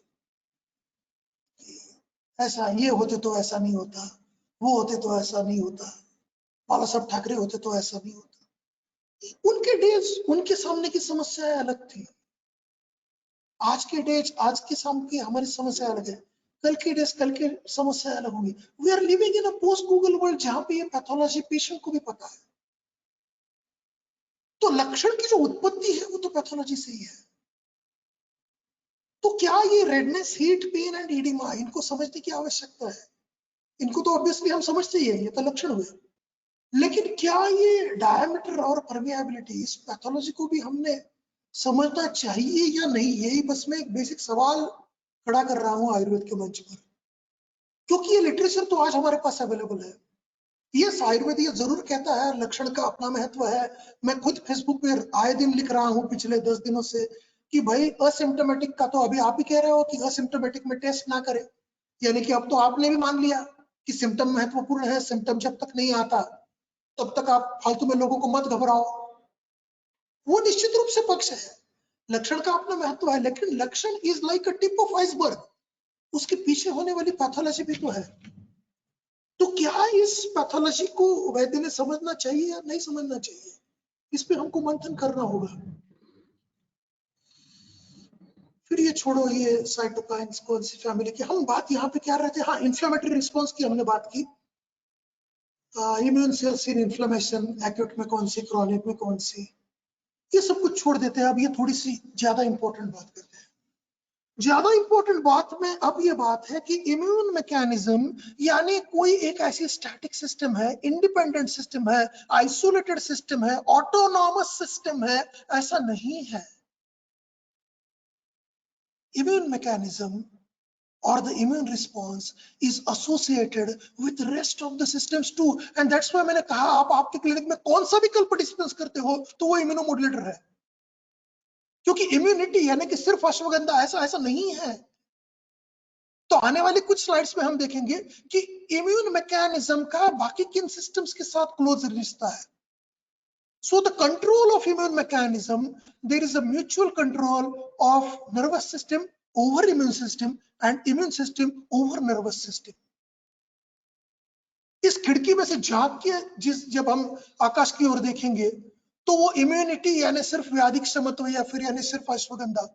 ऐसा ये होते तो ऐसा नहीं होता, वो होते तो ऐसा नहीं होता, बाला साहब ठाकरे होते तो ऐसा नहीं होता। उनके डेज, उनके सामने की समस्याएं अलग थी। आज के डेज, आज के सामने की हमारी समस्या अलग है। कल के डेज, कल के समस्या अलग होंगी। We are living in a post Google world जहां पे ये पैथोलॉजी पेशेंट को भी पता है। तो लक्षण की जो उत्पत्ति है वो तो पैथोलॉजी से ही है। तो क्या ये redness, heat, pain and oedema, इनको समझने की आवश्यकता है? इनको तो ऑब्वियसली हम समझते ही है, ये तो लक्षण हुए। लेकिन क्या ये डायमीटर और परमेबिलिटी, इस पैथोलॉजी को भी हमने समझना चाहिए या नहीं? यही बस मैं एक बेसिक सवाल खड़ा कर रहा हूं आयुर्वेद के मंच पर, क्योंकि ये लिटरेचर तो आज हमारे पास अवेलेबल है। यस, आयुर्वेद ये जरूर कहता है लक्षण का अपना महत्व है। मैं खुद फेसबुक पे आए दिन लिख रहा हूँ पिछले 10 दिनों से कि भाई असिम्टोमेटिक का तो अभी आप ही कह रहे हो कि असिम्टोमेटिक में टेस्ट ना करें। यानी कि अब तो आपने भी मान लिया कि सिम्टम महत्वपूर्ण है, सिम्टम जब तक नहीं आता तब तक आप फालतू में लोगों को मत घबराओ। वो निश्चित रूप से पक्ष है, लक्षण का अपना महत्व है, लेकिन लक्षण is like a tip of iceberg, उसके पीछे होने वाली पैथोलॉजी भी तो है। तो क्या इस पैथोलॉजी को वैद्य ने समझना चाहिए या नहीं समझना चाहिए, इस पे हमको मंथन करना होगा। फिर ये छोड़ो, ये साइटोकाइन्स कौन सी फैमिली की, हम बात यहाँ पे क्या रहते हैं, हाँ इन्फ्लेमेटरी रिस्पॉन्स की हमने बात की, इम्यून सेल्स इन इन्फ्लेमेशन, एक्यूट में कौन सी, क्रॉनिक में कौन सी, ये सब कुछ छोड़ देते हैं। अब ये थोड़ी सी ज्यादा इंपॉर्टेंट बात करते हैं। ज्यादा इंपॉर्टेंट बात में अब ये बात है कि इम्यून मैकेनिज्म यानी कोई एक ऐसी स्टैटिक सिस्टम है, इंडिपेंडेंट सिस्टम है, आइसोलेटेड सिस्टम है, ऑटोनॉमस सिस्टम है, ऐसा नहीं है। Immune mechanism or the immune response is associated with the rest of the systems too, and that's why मैंने कहा आप आपके क्लिनिक में कौन सा भी कल्प डिस्पेंस करते हो तो वो इम्यूनोमोडुलेटर है, क्योंकि इम्यूनिटी यानी कि सिर्फ अश्वगंधा ऐसा नहीं है। तो आने वाली कुछ स्लाइड्स में हम देखेंगे कि इम्यून मैकेनिज्म का बाकी किन सिस्टम्स के साथ क्लोज रिश्ता है। So the control of immune mechanism, there is a mutual control of nervous system over immune system and immune system over nervous system. इस खिड़की में से झांक के जब हम आकाश की ओर देखेंगे तो वो इम्यूनिटी यानी सिर्फ व्याधि क्षमत्व या फिर यानी सिर्फ अश्वगंधा,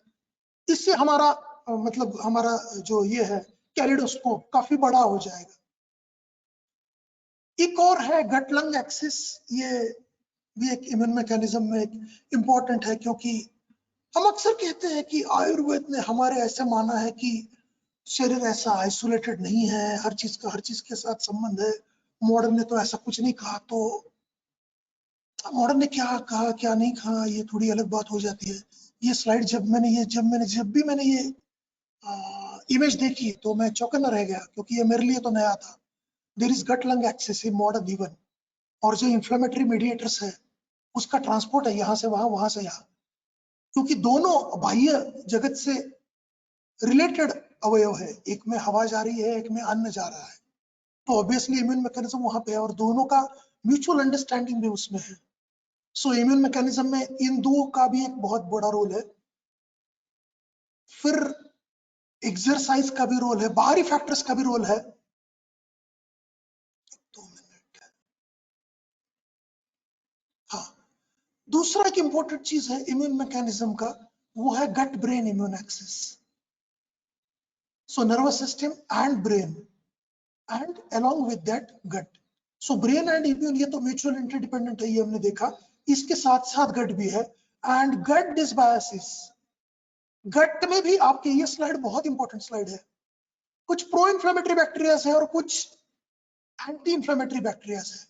इससे हमारा मतलब हमारा जो ये है कैलिडोस्कोप काफी बड़ा हो जाएगा। एक और है गट लंग एक्सिस, ये भी एक इम्यून मैकेनिज्म में एक इम्पोर्टेंट है, क्योंकि हम अक्सर कहते हैं कि आयुर्वेद ने हमारे ऐसे माना है कि शरीर ऐसा आइसोलेटेड नहीं है, हर चीज के साथ संबंध है। मॉडर्न ने तो ऐसा कुछ नहीं कहा, तो मॉडर्न ने क्या कहा क्या नहीं कहा ये थोड़ी अलग बात हो जाती है। ये स्लाइड जब भी मैंने ये इमेज देखी तो मैं चौकन्ना रह गया, क्योंकि ये मेरे लिए तो नया था। There is gut lung axis in modern even, और जो इन्फ्लेमेटरी मीडिएटर्स है उसका ट्रांसपोर्ट है यहाँ से वहां, वहां से यहाँ, क्योंकि दोनों बाह्य जगत से रिलेटेड अवयव है, एक में हवा जा रही है, एक में अन्न जा रहा है, तो ऑब्वियसली इम्यून मैकेनिज्म वहां पे है और दोनों का म्यूचुअल अंडरस्टैंडिंग भी उसमें है। सो इम्यून मैकेनिज्म में इन दो का भी एक बहुत बड़ा रोल है। फिर एक्सरसाइज का भी रोल है, बाहरी फैक्टर्स का भी रोल है। 2 मिनट, हाँ, दूसरा एक इंपॉर्टेंट चीज है इम्यून मैकेनिज्म का, वो है gut brain immune axis. So nervous system and brain and along with that gut. So brain and immune ये तो म्यूचुअल इंटरडिपेंडेंट है, ये हमने देखा। इसके साथ साथ गट भी है, एंड गट डिसबायोसिस, गट में भी आपके, ये स्लाइड बहुत इंपॉर्टेंट स्लाइड है, कुछ प्रो इन्फ्लेमेटरी बैक्टीरियाज है और कुछ एंटी इन्फ्लेमेटरी बैक्टीरियाज है,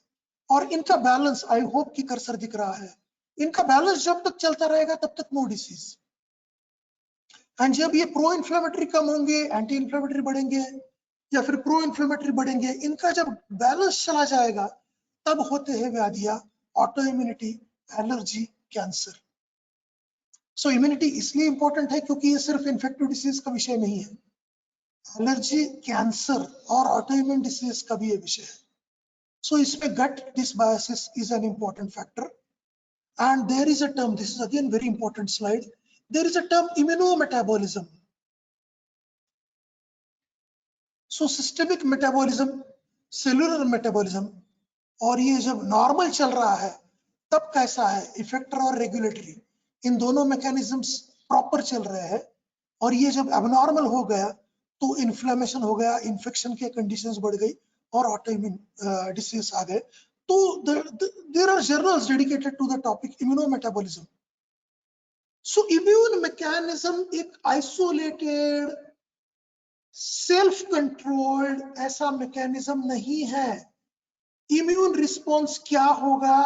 और इनका बैलेंस, आई होप कि कर्सर दिख रहा है, इनका बैलेंस जब तक चलता रहेगा तब तक नो डिसीज। एंड जब ये प्रो इन्फ्लेमेटरी कम होंगे, एंटी इन्फ्लेमेटरी बढ़ेंगे, या फिर प्रो इन्फ्लेमेटरी बढ़ेंगे, इनका जब बैलेंस चला जाएगा तब होते हैं व्याधियां, ऑटो इम्यूनिटी, एलर्जी, कैंसर। सो इम्यूनिटी इसलिए इंपॉर्टेंट है क्योंकि ये सिर्फ इन्फेक्टिव डिसीज का विषय नहीं है, एलर्जी, कैंसर और ऑटो इम्यून डिसीज का भी ये विषय है। सो इसमें gut dysbiosis is an important factor, and there is a term, this is again very important slide, there is a term immunometabolism. So systemic metabolism, cellular metabolism, और ये जब normal चल रहा है तब कैसा है, इफेक्टर और रेगुलेटरी, इन दोनों मैकेनिज्म्स प्रॉपर चल रहे हैं, और ये जब एबनॉर्मल हो गया तो इन्फ्लेमेशन हो गया, इन्फेक्शन के कंडीशंस बढ़ गई और ऑटोइम्यून डिसीज आ गए। तो there are journals dedicated to the topic immunometabolism. So immune mechanism एक आइसोलेटेड सेल्फ कंट्रोल्ड ऐसा मैकेनिज्म नहीं है। इम्यून रिस्पॉन्स क्या होगा,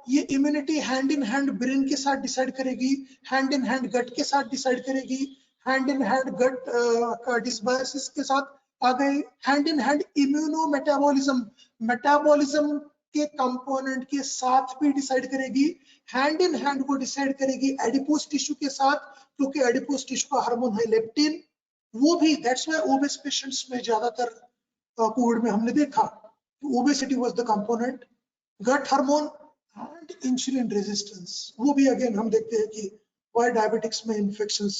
ये immunity hand in hand brain के साथ डिसाइड करेगी, हैंड इन हैंड गट के साथ डिसाइड करेगी, hand in hand gut dysbiosis के साथ आ गई, हैंड इन हैंड इम्यूनोमेटाबॉलिज्म, मेटाबॉलिज्म के कंपोनेंट के साथ भी डिसाइड करेगी, हैंड इन हैंड वो डिसाइड करेगी एडिपोज टिश्यू के साथ, क्योंकि एडिपोज टिश्यू का हार्मोन है लेप्टिन, वो भी, दैट्स व्हाई ओबेस पेशेंट्स में ज्यादातर कोविड में हमने देखा obesity was the component, gut hormone and insulin resistance. वो भी अगेन हम देखते हैं कि वाई डायबिटिक्स में इन्फेक्शंस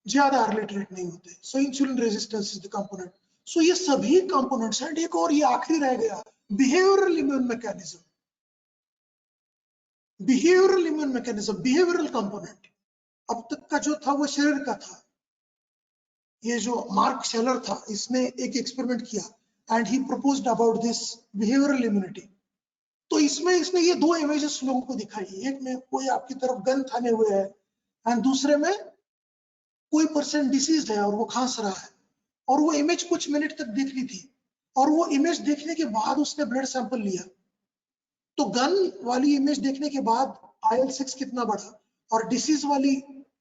ज्यादा रिलेटेड नहीं होते। So insulin resistance is the component. So ये सभी कंपोनेंट्स हैं। एक और ये आखिरी रह गया, behavioural immune mechanism. Behavioural immune mechanism, behavioural component अब तक का जो था वो शरीर का था। ये जो मार्क शेलर था, इसने एक एक्सपेरिमेंट किया and he proposed about this behavioural immunity. तो इसमें इसने ये दो इमेजेस लोगों को दिखाई, एक में कोई आपकी तरफ गन थाने हुए है एंड दूसरे में कोई पर्सन डिसीज है और वो खांस रहा है, और वो इमेज कुछ मिनट तक देखनी थी, और वो इमेज देखने के बाद उसने ब्लड सैंपल लिया। तो गन वाली इमेज देखने के बाद IL-6 कितना बढ़ा और डिसीज वाली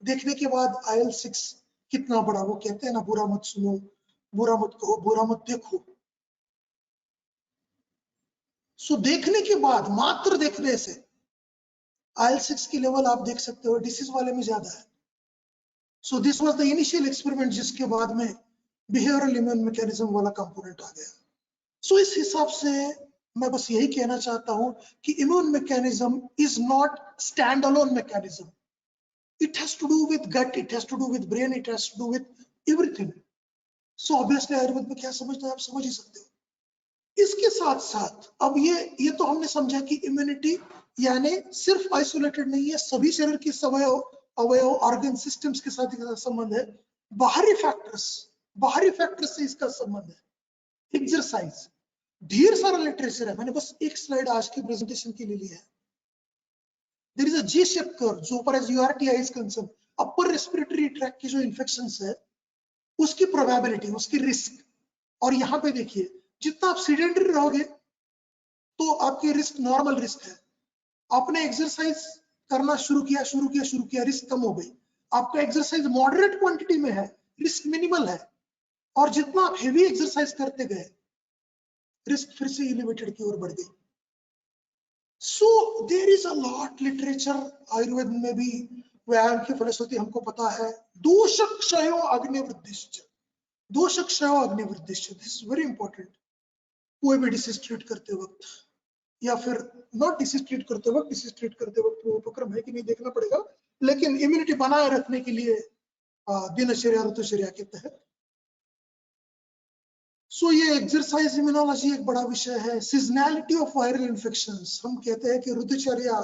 देखने के बाद IL-6 कितना बढ़ा। वो कहते हैं ना, बुरा मत सुनो, बुरा मत कहो, बुरा मत देखो। सो देखने के बाद, मात्र देखने से IL-6 की लेवल आप देख सकते हो डिसीज वाले में ज्यादा है। So this was the initial experiment, जिसके बाद में बिहेवियरल इम्यून मैकेनिज्म वाला कंपोनेंट आ गया। सो इस हिसाब से मैं बस यही कहना चाहता हूं कि immune mechanism is not stand alone mechanism. It has to do with gut, it has to do with brain, it has to do with everything. So obviously Ayurveda में क्या समझते हैं आप समझ ही सकते हो। इसके साथ साथ अब ये तो हमने समझा कि इम्यूनिटी यानी सिर्फ आइसोलेटेड नहीं है, सभी शरीर के अवयव ऑर्गन सिस्टम्स के साथ इसका संबंध है। बाहरी फैक्टर्स से इसका संबंध है। एक्सरसाइज, ढेर सारा लिटरेचर है, मैंने बस एक स्लाइड आज की प्रेजेंटेशन के लिए लिया है। There is a G shape curve जो पर as URTI is concern, upper respiratory tract की जो इन्फेक्शंस है उसकी प्रोबेबिलिटी, उसकी रिस्क। और यहाँ पे देखिए, जितना आप सीडेंटरी रहोगे तो आपकी रिस्क नॉर्मल रिस्क है। आपने एक्सरसाइज करना शुरू किया, रिस्क कम हो गई। आपका एक्सरसाइज मॉडरेट क्वांटिटी में है, रिस्क मिनिमल है। और जितना आप हेवी एक्सरसाइज करते गए, रिस्क फिर से एलिवेटेड की ओर बढ़ गई। So there is a lot literature Ayurveda में भी। व्यायाम की फलश्रुति हमको पता है, दोषक्षयो अग्निवृद्धिश्च, दोषक्षयो अग्निवृद्धिश्च, दिस इज वेरी इंपॉर्टेंट। कोई भी डिसीज ट्रीट करते वक्त, या फिर नॉट डिसीज ट्रीट करते वक्त, डिसीज ट्रीट करते वक्त वो उपक्रम है कि नहीं देखना पड़ेगा, लेकिन इम्यूनिटी बनाए रखने के लिए दिनचर्या ऋतुचर्या के तहत। सो ये एक्सरसाइज इम्यूनोलॉजी एक बड़ा विषय है। सीजनैलिटी ऑफ वायरल इन्फेक्शंस, हम कहते हैं कि ऋतुचर्या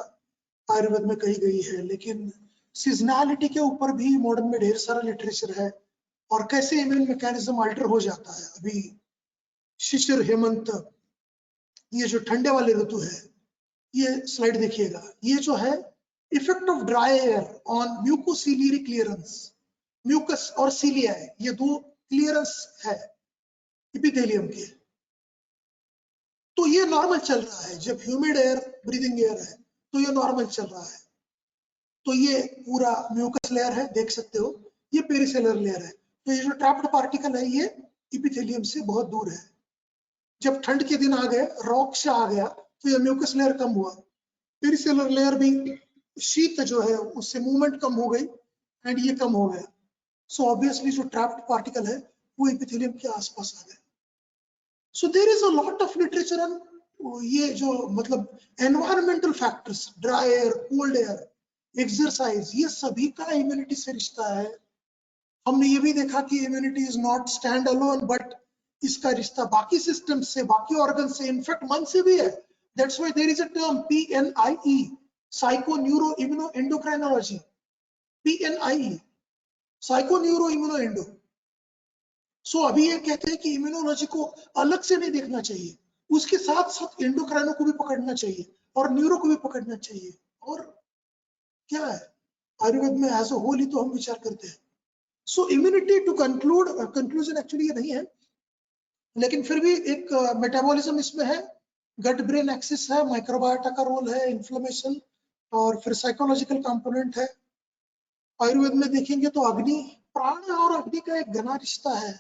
आयुर्वेद में कही गई है, लेकिन सीजनैलिटी के ऊपर भी मॉडर्न में ढेर सारा लिटरेचर है, और कैसे इम्यून मैकेनिज्म अल्टर हो जाता है। अभी शिशिर, हेमंत, ये जो ठंडे वाले ऋतु है, ये स्लाइड देखिएगा, ये जो है effect of dry air on mucociliary clearance, mucus और सीलिया, ये दो क्लियरेंस है एपिथेलियम के। तो ये नॉर्मल चल रहा है, जब ह्यूमिड एयर, ब्रीदिंग एयर है तो ये नॉर्मल चल रहा है। तो ये पूरा म्यूकस लेयर है, देख सकते हो, ये पेरिसेलर लेयर है। तो ये जो ट्रैप्ड पार्टिकल है, ये एपिथेलियम से बहुत दूर है। जब ठंड के दिन आ गए, रॉक्स आ गया, तो ये म्यूकस लेयर कम हुआ, पेरिसेलर लेयर भी, शीत जो है उससे मूवमेंट कम हो गई एंड ये कम हो गया। सो ऑब्वियसली जो ट्रैप्ड पार्टिकल है वो एपिथेलियम के आसपास आ गया। So there is a lot of literature on ये जो मतलब environmental factors, dry air, cold air, exercise, ये सभी का इम्यूनिटी से रिश्ता है। हमने ये भी देखा कि immunity is not stand alone, but इसका रिश्ता बाकी सिस्टम से, बाकी ऑर्गन से, इनफैक्ट मन से भी है। That's why there is a term PNIE, psycho neuro immuno endocrinology, PNIE, psycho neuro immuno endo. So अभी ये कहते हैं कि इम्यूनोलॉजी को अलग से नहीं देखना चाहिए, उसके साथ साथ एंडोक्राइनो को भी पकड़ना चाहिए और न्यूरो को भी पकड़ना चाहिए। और क्या है, आयुर्वेद में एज अ होल ही तो हम विचार करते हैं। So immunity to conclude, conclusion actually ये नहीं है, लेकिन फिर भी एक मेटाबॉलिज्म इसमें है, गट ब्रेन एक्सिस है, माइक्रोबायोटा का रोल है, इन्फ्लेमेशन, और फिर साइकोलॉजिकल कंपोनेंट है। आयुर्वेद में देखेंगे तो अग्नि, प्राण और अग्नि का एक घना रिश्ता है,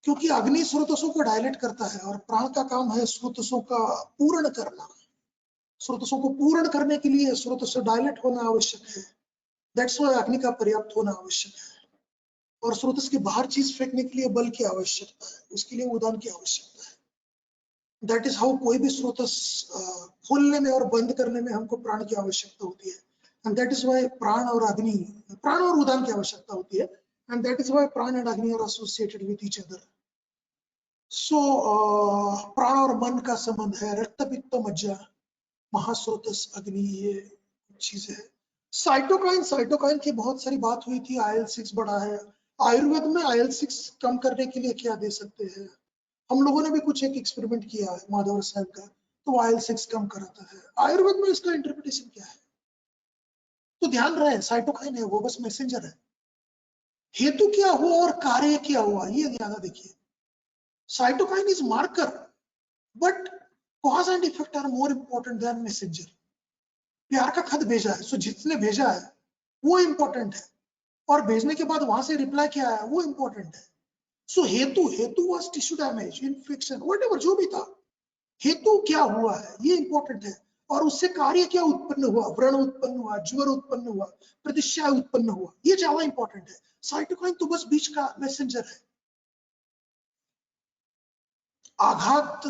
क्योंकि अग्नि स्रोतसों को डायलेट करता है और प्राण का काम है स्रोतसों का पूर्ण करना। स्रोतसों को पूर्ण करने के लिए स्रोतस डायलेट होना आवश्यक है। दैट्स व्हाई अग्नि का पर्याप्त होना आवश्यक है। और स्रोतस के बाहर चीज फेंकने के लिए बल की आवश्यकता है, उसके लिए उदान की आवश्यकता है। दैट इज हाउ कोई भी स्रोतस खोलने में और बंद करने में हमको प्राण की आवश्यकता होती है, एंड दैट इज वाई प्राण और अग्नि, प्राण और उदान की आवश्यकता होती है, and that is why prana and agni are associated with each other. So प्राण और मन का संबंध है, रक्त पित्त मज्जा, महास्रोतस अग्नि, ये चीज है। साइटोकाइन की बहुत सारी बात हुई थी, IL-6 बढ़ा है। आयुर्वेद में IL-6 कम करने के लिए क्या दे सकते हैं? हम लोगों ने भी कुछ एक एक्सपेरिमेंट किया है माधव रसायन का, तो IL-6 कम कराता है। आयुर्वेद में इसका इंटरप्रिटेशन क्या है? तो ध्यान रहे, साइटोकाइन है वो बस मैसेंजर है। हेतु क्या हुआ और कार्य क्या हुआ, ये ज्यादा देखिए। Cytokine is marker, but cause and effect are more important than messenger. प्यार का खत भेजा है, सो जिसने भेजा है वो इंपॉर्टेंट है, और भेजने के बाद वहां से रिप्लाई क्या आया वो इंपॉर्टेंट है। सो हेतु was tissue damage, infection, whatever जो भी था, हेतु क्या हुआ है ये इंपॉर्टेंट है, और उससे कार्य क्या उत्पन्न हुआ, व्रण उत्पन्न हुआ, ज्वर उत्पन्न हुआ, प्रतिश्याय उत्पन्न हुआ, ये ज्यादा इंपॉर्टेंट है। साइटोकाइन तो बस बीच का मैसेंजर है। आघात,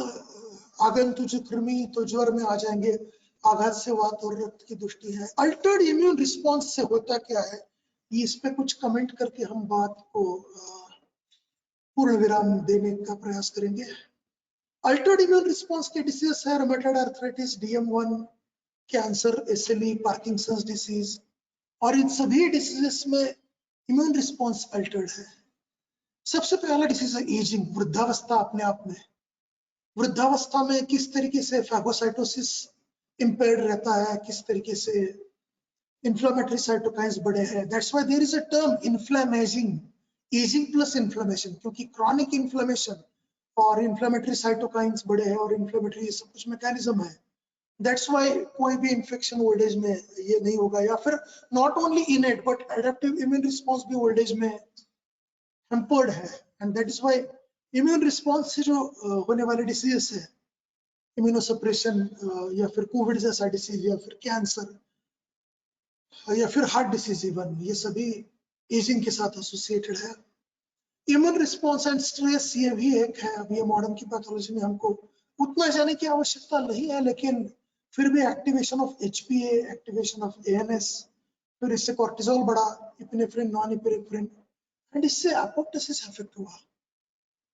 आगंतुक कृमि तो ज्वर में आ जाएंगे, आघात से वात और रक्त की दृष्टि है। अल्टर्ड इम्यून रिस्पॉन्स से होता क्या है, ये इस पे कुछ कमेंट करके हम बात को पूर्ण विराम देने का प्रयास करेंगे। अल्टर्ड इम्यून रिस्पॉन्स के डिसीज है rheumatoid arthritis, DM1, cancer, SLE, Parkinson's disease, और इन सभी डिसीजेस में इम्यून रिस्पॉन्स अल्टर्ड है। सबसे पहला डिसीज है एजिंग, वृद्धावस्था अपने आप में। वृद्धावस्था में किस तरीके से फैगोसाइटोसिस इंपेयर्ड रहता है, किस तरीके से इंफ्लेमेटरी साइटोकाइन्स बढ़े हैं। That's why there is a term inflammaging, ageing plus inflammation, क्योंकि क्रॉनिक इन्फ्लेमेशन और इंफ्लेमेटरी साइटोकाइन्स बढ़े हैं और इंफ्लेमेटरी सब कुछ मैकेनिज्म है। दैट्स व्हाई कोई भी इंफेक्शन ओल्ड एज में ये नहीं होगा, या फिर not only इनेट but adaptive immune response भी ओल्ड एज में हैम्पर्ड है, and that is why immune response से जो होने वाले डिसीजेस है, इम्यूनोसप्रेशन या फिर कोविड जैसा डिसीज या फिर कैंसर या फिर हार्ट डिसीज इवन, ये सभी एजिंग के साथ एसोसिएटेड है। इम्यून रिस्पॉन्स एंड स्ट्रेस ये भी एक है। अभी मॉडर्न की पैथोलॉजी में हमको उतना जाने की आवश्यकता नहीं है, लेकिन फिर भी activation of HPA, activation of ANS, फिर इससे कॉर्टिसोल बढ़ा, इपिनेफ्रिन, नॉन इपिनेफ्रिन, एंड इससे एपोप्टोसिस इफेक्ट हुआ,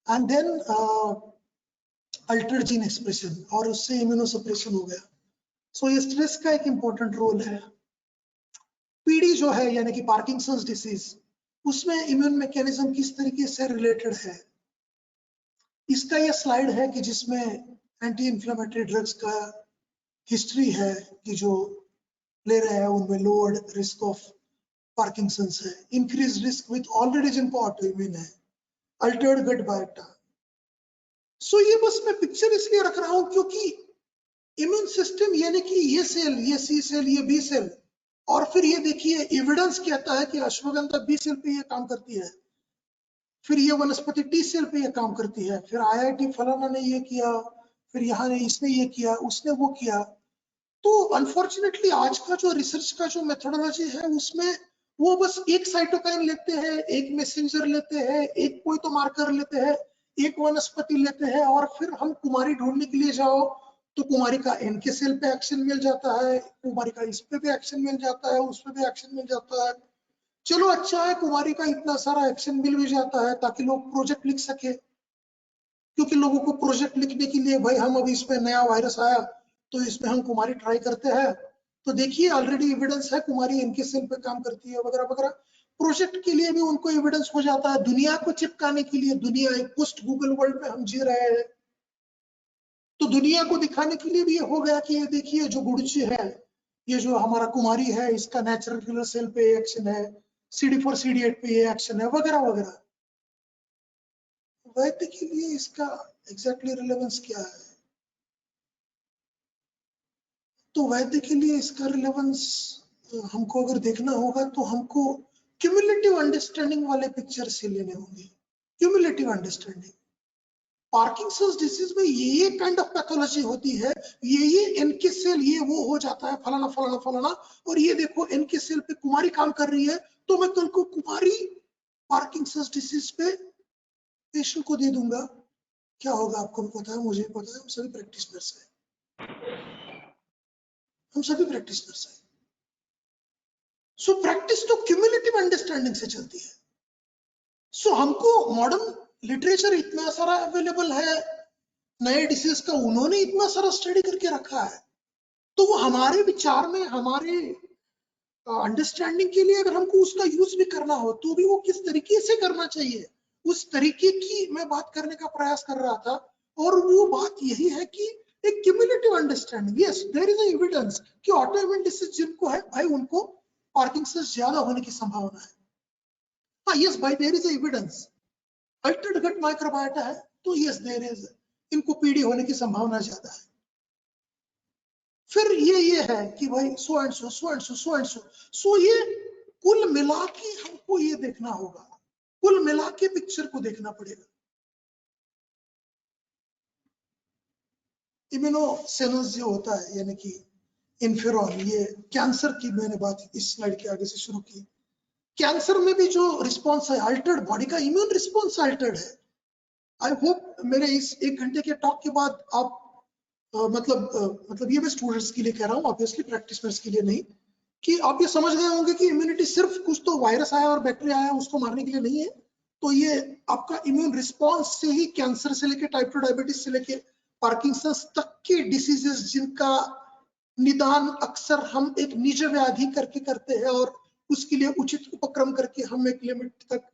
and then altered gene expression, और उससे इम्यूनोसप्रेशन हो गया। सो ये स्ट्रेस का एक इंपॉर्टेंट रोल है। PD जो है यानी कि पार्किंसंस डिसीज, उसमें इम्यून मैकेनिज्म किस तरीके से रिलेटेड है, इसका ये स्लाइड है कि जिसमें एंटी इंफ्लेमेटरी ड्रग्स का हिस्ट्री है कि जो ले रहे हैं उनमें लोअर रिस्क ऑफ पार्किंसंस है, इंक्रीज रिस्क विद ऑलरेडी जिनको ऑटोइम्यून है, अल्टर्ड गट बायोटा। सो ये बस मैं पिक्चर इसलिए रख रहा हूं क्योंकि इम्यून सिस्टम यानी कि ये सेल, ये C सेल, ये B सेल, और फिर ये देखिए एविडेंस कहता है कि अश्वगंधा B सेल पे ये काम करती है, फिर ये वनस्पति T सेल पे ये काम करती है, फिर IIT फलाना ने ये किया, फिर यहाँ ने इसने ये किया, उसने वो किया। तो अनफॉर्चुनेटली आज का जो रिसर्च का जो मेथोडोलॉजी है उसमें वो बस एक साइटोकाइन लेते हैं, एक मैसेंजर लेते हैं, एक कोई तो मार्कर लेते हैं, एक वनस्पति लेते हैं, और फिर हम कुमारी ढूंढने के लिए जाओ तो कुमारी का NK सेल पे एक्शन मिल जाता है, कुमारी का इस पे भी एक्शन मिल जाता है, उस पे भी एक्शन मिल जाता है। चलो अच्छा है कुमारी का इतना सारा एक्शन मिल भी जाता है ताकि लोग प्रोजेक्ट लिख सके, क्योंकि लोगों को प्रोजेक्ट लिखने के लिए भाई हम अभी इसमें नया वायरस आया तो इसमें हम कुमारी ट्राई करते हैं, तो देखिए ऑलरेडी एविडेंस है कुमारी NK सेल पे काम करती है वगैरह वगैरह। प्रोजेक्ट के लिए भी उनको एविडेंस हो जाता है, दुनिया को चिपकाने के लिए, दुनिया एक पोस्ट गूगल वर्ल्ड में हम जी रहे हैं, तो दुनिया को दिखाने के लिए भी ये हो गया कि ये देखिए जो गुड़ची है, ये जो हमारा कुमारी है, इसका नेचुरल किलर सेल पे एक्शन है, CD4 CD8 पे ये एक्शन है वगैरह वगैरह। वैद्य के लिए इसका एग्जैक्टली रिलेवेंस क्या है? तो वैद्य के लिए इसका रिलेवेंस हमको अगर देखना होगा तो हमको क्यूमुलेटिव अंडरस्टैंडिंग वाले पिक्चर से लेने होंगे। क्यूमुलेटिव अंडरस्टैंडिंग, पार्किंसंस डिसीज में ये काइंड ऑफ पैथोलॉजी होती है, ये NK सेल ये वो हो जाता है फलाना फलाना फलाना, और ये देखो NK सेल पे कुमारी काम कर रही है, तो मैं कल को कुमारी पार्किंसंस डिसीज पे पेशेंट को दे दूंगा, क्या होगा आपको भी पता है, मुझे भी पता है, हम सभी प्रैक्टिशनर्स हैं, हम सभी प्रैक्टिशनर्स हैं। सो प्रैक्टिस तो क्यूमुलेटिव अंडरस्टैंडिंग से चलती है। सो हमको मॉडर्न लिटरेचर इतना सारा अवेलेबल है, नए डिसीज का उन्होंने इतना सारा स्टडी करके रखा है, तो वो हमारे विचार में, हमारे अंडरस्टैंडिंग के लिए अगर हमको उसका यूज भी करना हो तो भी वो किस तरीके से करना चाहिए, उस तरीके की मैं बात करने का प्रयास कर रहा था। और वो बात यही है कि एक cumulative understanding, yes there is evidence कि ऑटोइम्यून डिसीज जिनको है भाई उनको पार्किंसंस ज्यादा होने की संभावना है। हाँ यस भाई there is evidence, altered gut microbiota है तो यस देयर इज, इनको पीडी होने की संभावना ज्यादा है। फिर ये है कि भाई so and so so and so so and so ये कुल मिला के हमको ये देखना होगा, कुल मिला के पिक्चर को देखना पड़ेगा। इम्यूनोसेनेंस जो होता है यानी कि इंफेरॉन, ये कैंसर की मैंने बात इस स्लाइड के आगे से शुरू की। कैंसर में भी जो रिस्पॉन्स है अल्टर्ड, बॉडी का इम्यून रिस्पॉन्स अल्टर्ड है। आई होप मेरे इस 1 घंटे के टॉक के बाद आप मतलब ये मैं स्टूडेंट्स के लिए कह रहा हूँ, ऑब्वियसली प्रैक्टिशनर्स के लिए नहीं, कि आप ये समझ गए होंगे कि इम्यूनिटी सिर्फ कुछ तो वायरस आया और बैक्टीरिया आया उसको मारने के लिए नहीं है। तो ये आपका इम्यून रिस्पॉन्स से ही कैंसर से लेके टाइप 2 डायबिटीज से लेके पार्किंसंस तक के डिसीजेस जिनका निदान अक्सर हम एक निज व्याधि करके करते हैं और उसके लिए उचित उपक्रम करके हम एक लिमिट तक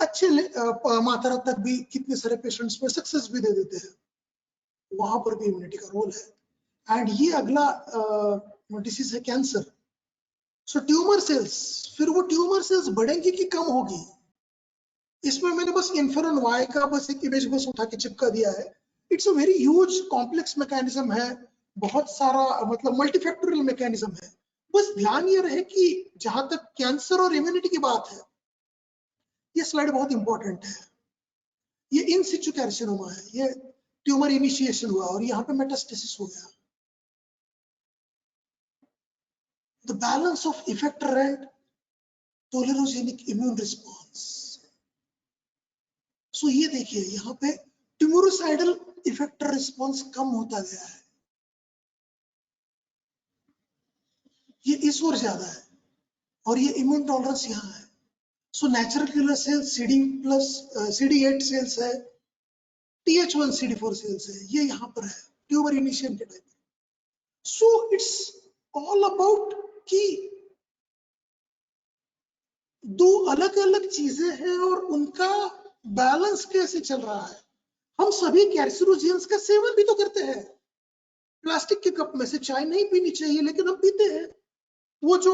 अच्छे मात्रा तक भी कितने सारे पेशेंट्स में सक्सेस भी दे देते हैं, वहां पर भी इम्यूनिटी का रोल है। एंड ये अगला डिसीज है कैंसर। सो ट्यूमर सेल्स, फिर वो ट्यूमर सेल्स बढ़ेंगी कि कम होगी, इसमें मैंने बस इंफेरॉन वाई का बस एक इमेज बस उठा के चिपका दिया है। It's a very huge complex mechanism है, बहुत सारा मतलब मल्टीफैक्टोरियल मैकेनिज्म है। बस ध्यान ये रहे कि जहां तक कैंसर और इम्यूनिटी की बात है, ये स्लाइड बहुत इंपॉर्टेंट है। ये इन सिचु कैर्सिनोमा है, ये ट्यूमर इनिशिएशन हुआ और यहाँ पे मेटास्टेसिस हो गया। The balance of effector and tolerogenic immune response. So ये देखिए यहाँ पे ट्यूमरोसाइडल इफेक्टर रिस्पॉन्स कम होता गया है, ये इस ओर ज्यादा है, और ये इम्यून टॉलरेंस यहाँ है। So natural killer cells CD8 cells है, TH1 CD4 सेल्स है, ये यहाँ पर है ट्यूमर इनिशिएशन के time. So it's all about कि दो अलग अलग चीजें हैं और उनका बैलेंस कैसे चल रहा है। हम सभी कैंसरोजेंस का सेवन भी तो करते हैं, प्लास्टिक के कप में से चाय नहीं पीनी चाहिए लेकिन हम पीते हैं। वो जो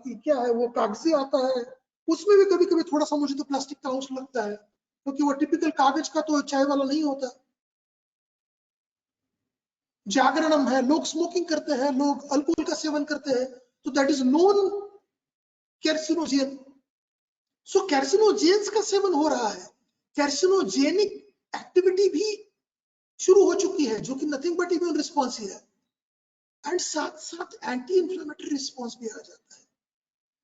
क्या है वो कागजी आता है, उसमें भी कभी कभी थोड़ा सा मुझे तो प्लास्टिक का अंश लगता है, क्योंकि वो टिपिकल कागज का तो चाय वाला नहीं होता। जागरणम है, लोग स्मोकिंग करते हैं, लोग अल्कोहल का सेवन करते हैं, तो दैट इज नॉन कैर्सिनोजेन। सो कैर्सिनोजेन्स का सेवन हो रहा है, कैर्सिनोजेनिक एक्टिविटी भी शुरू हो चुकी है जो कि नथिंग बट इम्यून रिस्पॉन्स ही है, एंड साथ साथ एंटी इंफ्लेमेटरी रिस्पॉन्स भी आ जाता है।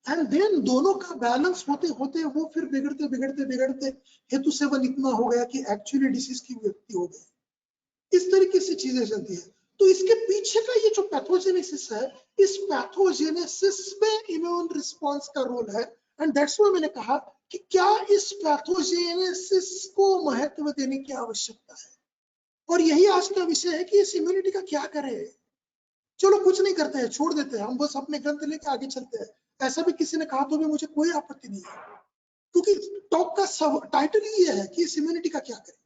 एंड देन दोनों का बैलेंस होते होते वो फिर बिगड़ते बिगड़ते बिगड़ते हेतु सेवन इतना हो गया कि एक्चुअली डिसीज की व्यक्ति हो गई। इस तरीके से चीजें चलती है। तो इसके पीछे का ये जो पैथोजेनेसिस है, इस पैथोजेनेसिस में इम्यून रिस्पॉन्स का रोल है। एंड दैट्स व्हाई मैंने कहा कि क्या इस पैथोजेनेसिस को महत्व देने की आवश्यकता है, और यही आज का विषय है कि इस इम्यूनिटी का क्या करें। चलो कुछ नहीं करते हैं, छोड़ देते हैं, हम बस अपने ग्रंथ लेके आगे चलते हैं, ऐसा भी किसी ने कहा तो भी मुझे कोई आपत्ति नहीं है, क्योंकि टॉक का सब टाइटल ही है कि इस इम्यूनिटी का क्या करें,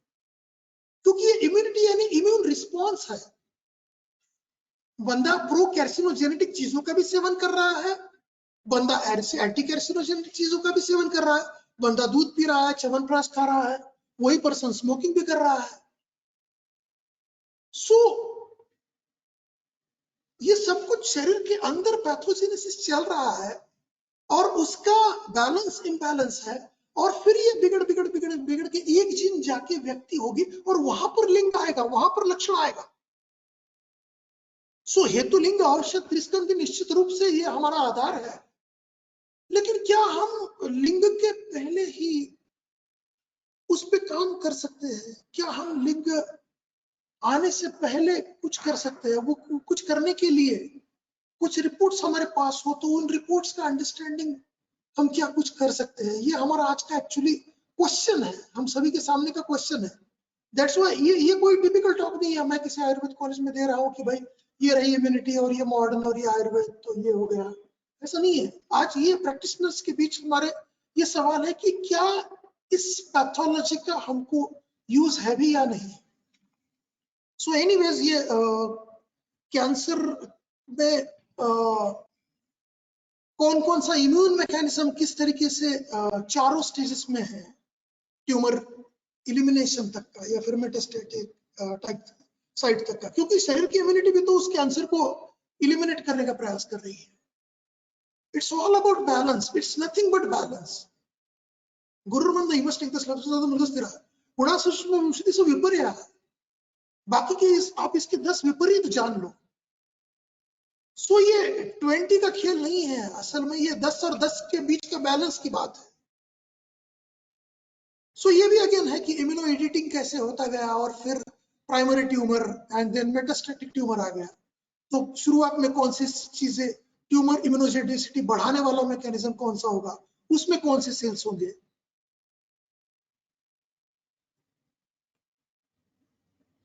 क्योंकि ये इम्यूनिटी यानी इम्यून रिस्पॉन्स है। बंदा प्रो कैर्सिनोजेनेटिक चीजों का भी सेवन कर रहा है, बंदा एंटी कैर्सिनोजेनेटिक चीजों का भी सेवन कर रहा है, बंदा दूध पी रहा है, च्यवनप्राश खा रहा है, वही पर्सन स्मोकिंग भी कर रहा है। सो ये सब कुछ शरीर के अंदर पैथोजेनेसिस चल रहा है और उसका बैलेंस इम्बैलेंस है, और फिर ये बिगड़ बिगड़ बिगड़ बिगड़ के एक जीन जाके व्यक्ति होगी और वहां पर लिंग आएगा, वहां पर लक्षण आएगा। सो हेतु लिंग औषध त्रिस्कंधी निश्चित रूप से ये हमारा आधार है। लेकिन क्या हम लिंग के पहले ही उस पे काम कर सकते हैं? क्या हम लिंग आने से पहले कुछ कर सकते हैं? वो कुछ करने के लिए कुछ रिपोर्ट्स हमारे पास हो तो उन रिपोर्ट्स का अंडरस्टैंडिंग हम क्या कुछ कर सकते हैं? ये हमारा आज का एक्चुअली क्वेश्चन है, हम सभी के सामने का क्वेश्चन है। दैट्स व्हाई ये कोई टिपिकल टॉक नहीं है मैं किसी आयुर्वेद कॉलेज में दे रहा हूँ कि भाई ये रही इम्यूनिटी और ये मॉडर्न और ये आयुर्वेद तो ये हो गया, ऐसा नहीं है। आज ये प्रैक्टिशनर्स के बीच हमारे ये सवाल है कि क्या इस पैथोलॉजी का हमको यूज है भी या नहीं। सो एनीवेज ये कैंसर में कौन कौन सा इम्यून मैकेनिज्म किस तरीके से चारों स्टेजेस में है, ट्यूमर इलिमिनेशन तक का या फिर मेटास्टेटिक टाइप साइट तक का, क्योंकि शरीर की इम्यूनिटी भी तो उस कैंसर को इलिमिनेट करने का प्रयास कर रही है। It's all about balance, it's nothing but balance. गुरुर्मंद इमस्टिंग गुणासु विपर्य, बाकी के आप इसके 10 विपरीत जान लो। सो ये 20 का खेल नहीं है, असल में ये 10 और 10 के बीच का बैलेंस की बात है। सो ये भी अगेन है कि इम्यूनो एडिटिंग कैसे होता गया और फिर primary tumour and then metastatic tumour आ गया। तो शुरुआत में कौन सी चीजें, ट्यूमर इम्यूनोजेनिसिटी बढ़ाने वाला मैकेनिज्म कौन सा होगा, उसमें कौन से सेल्स होंगे।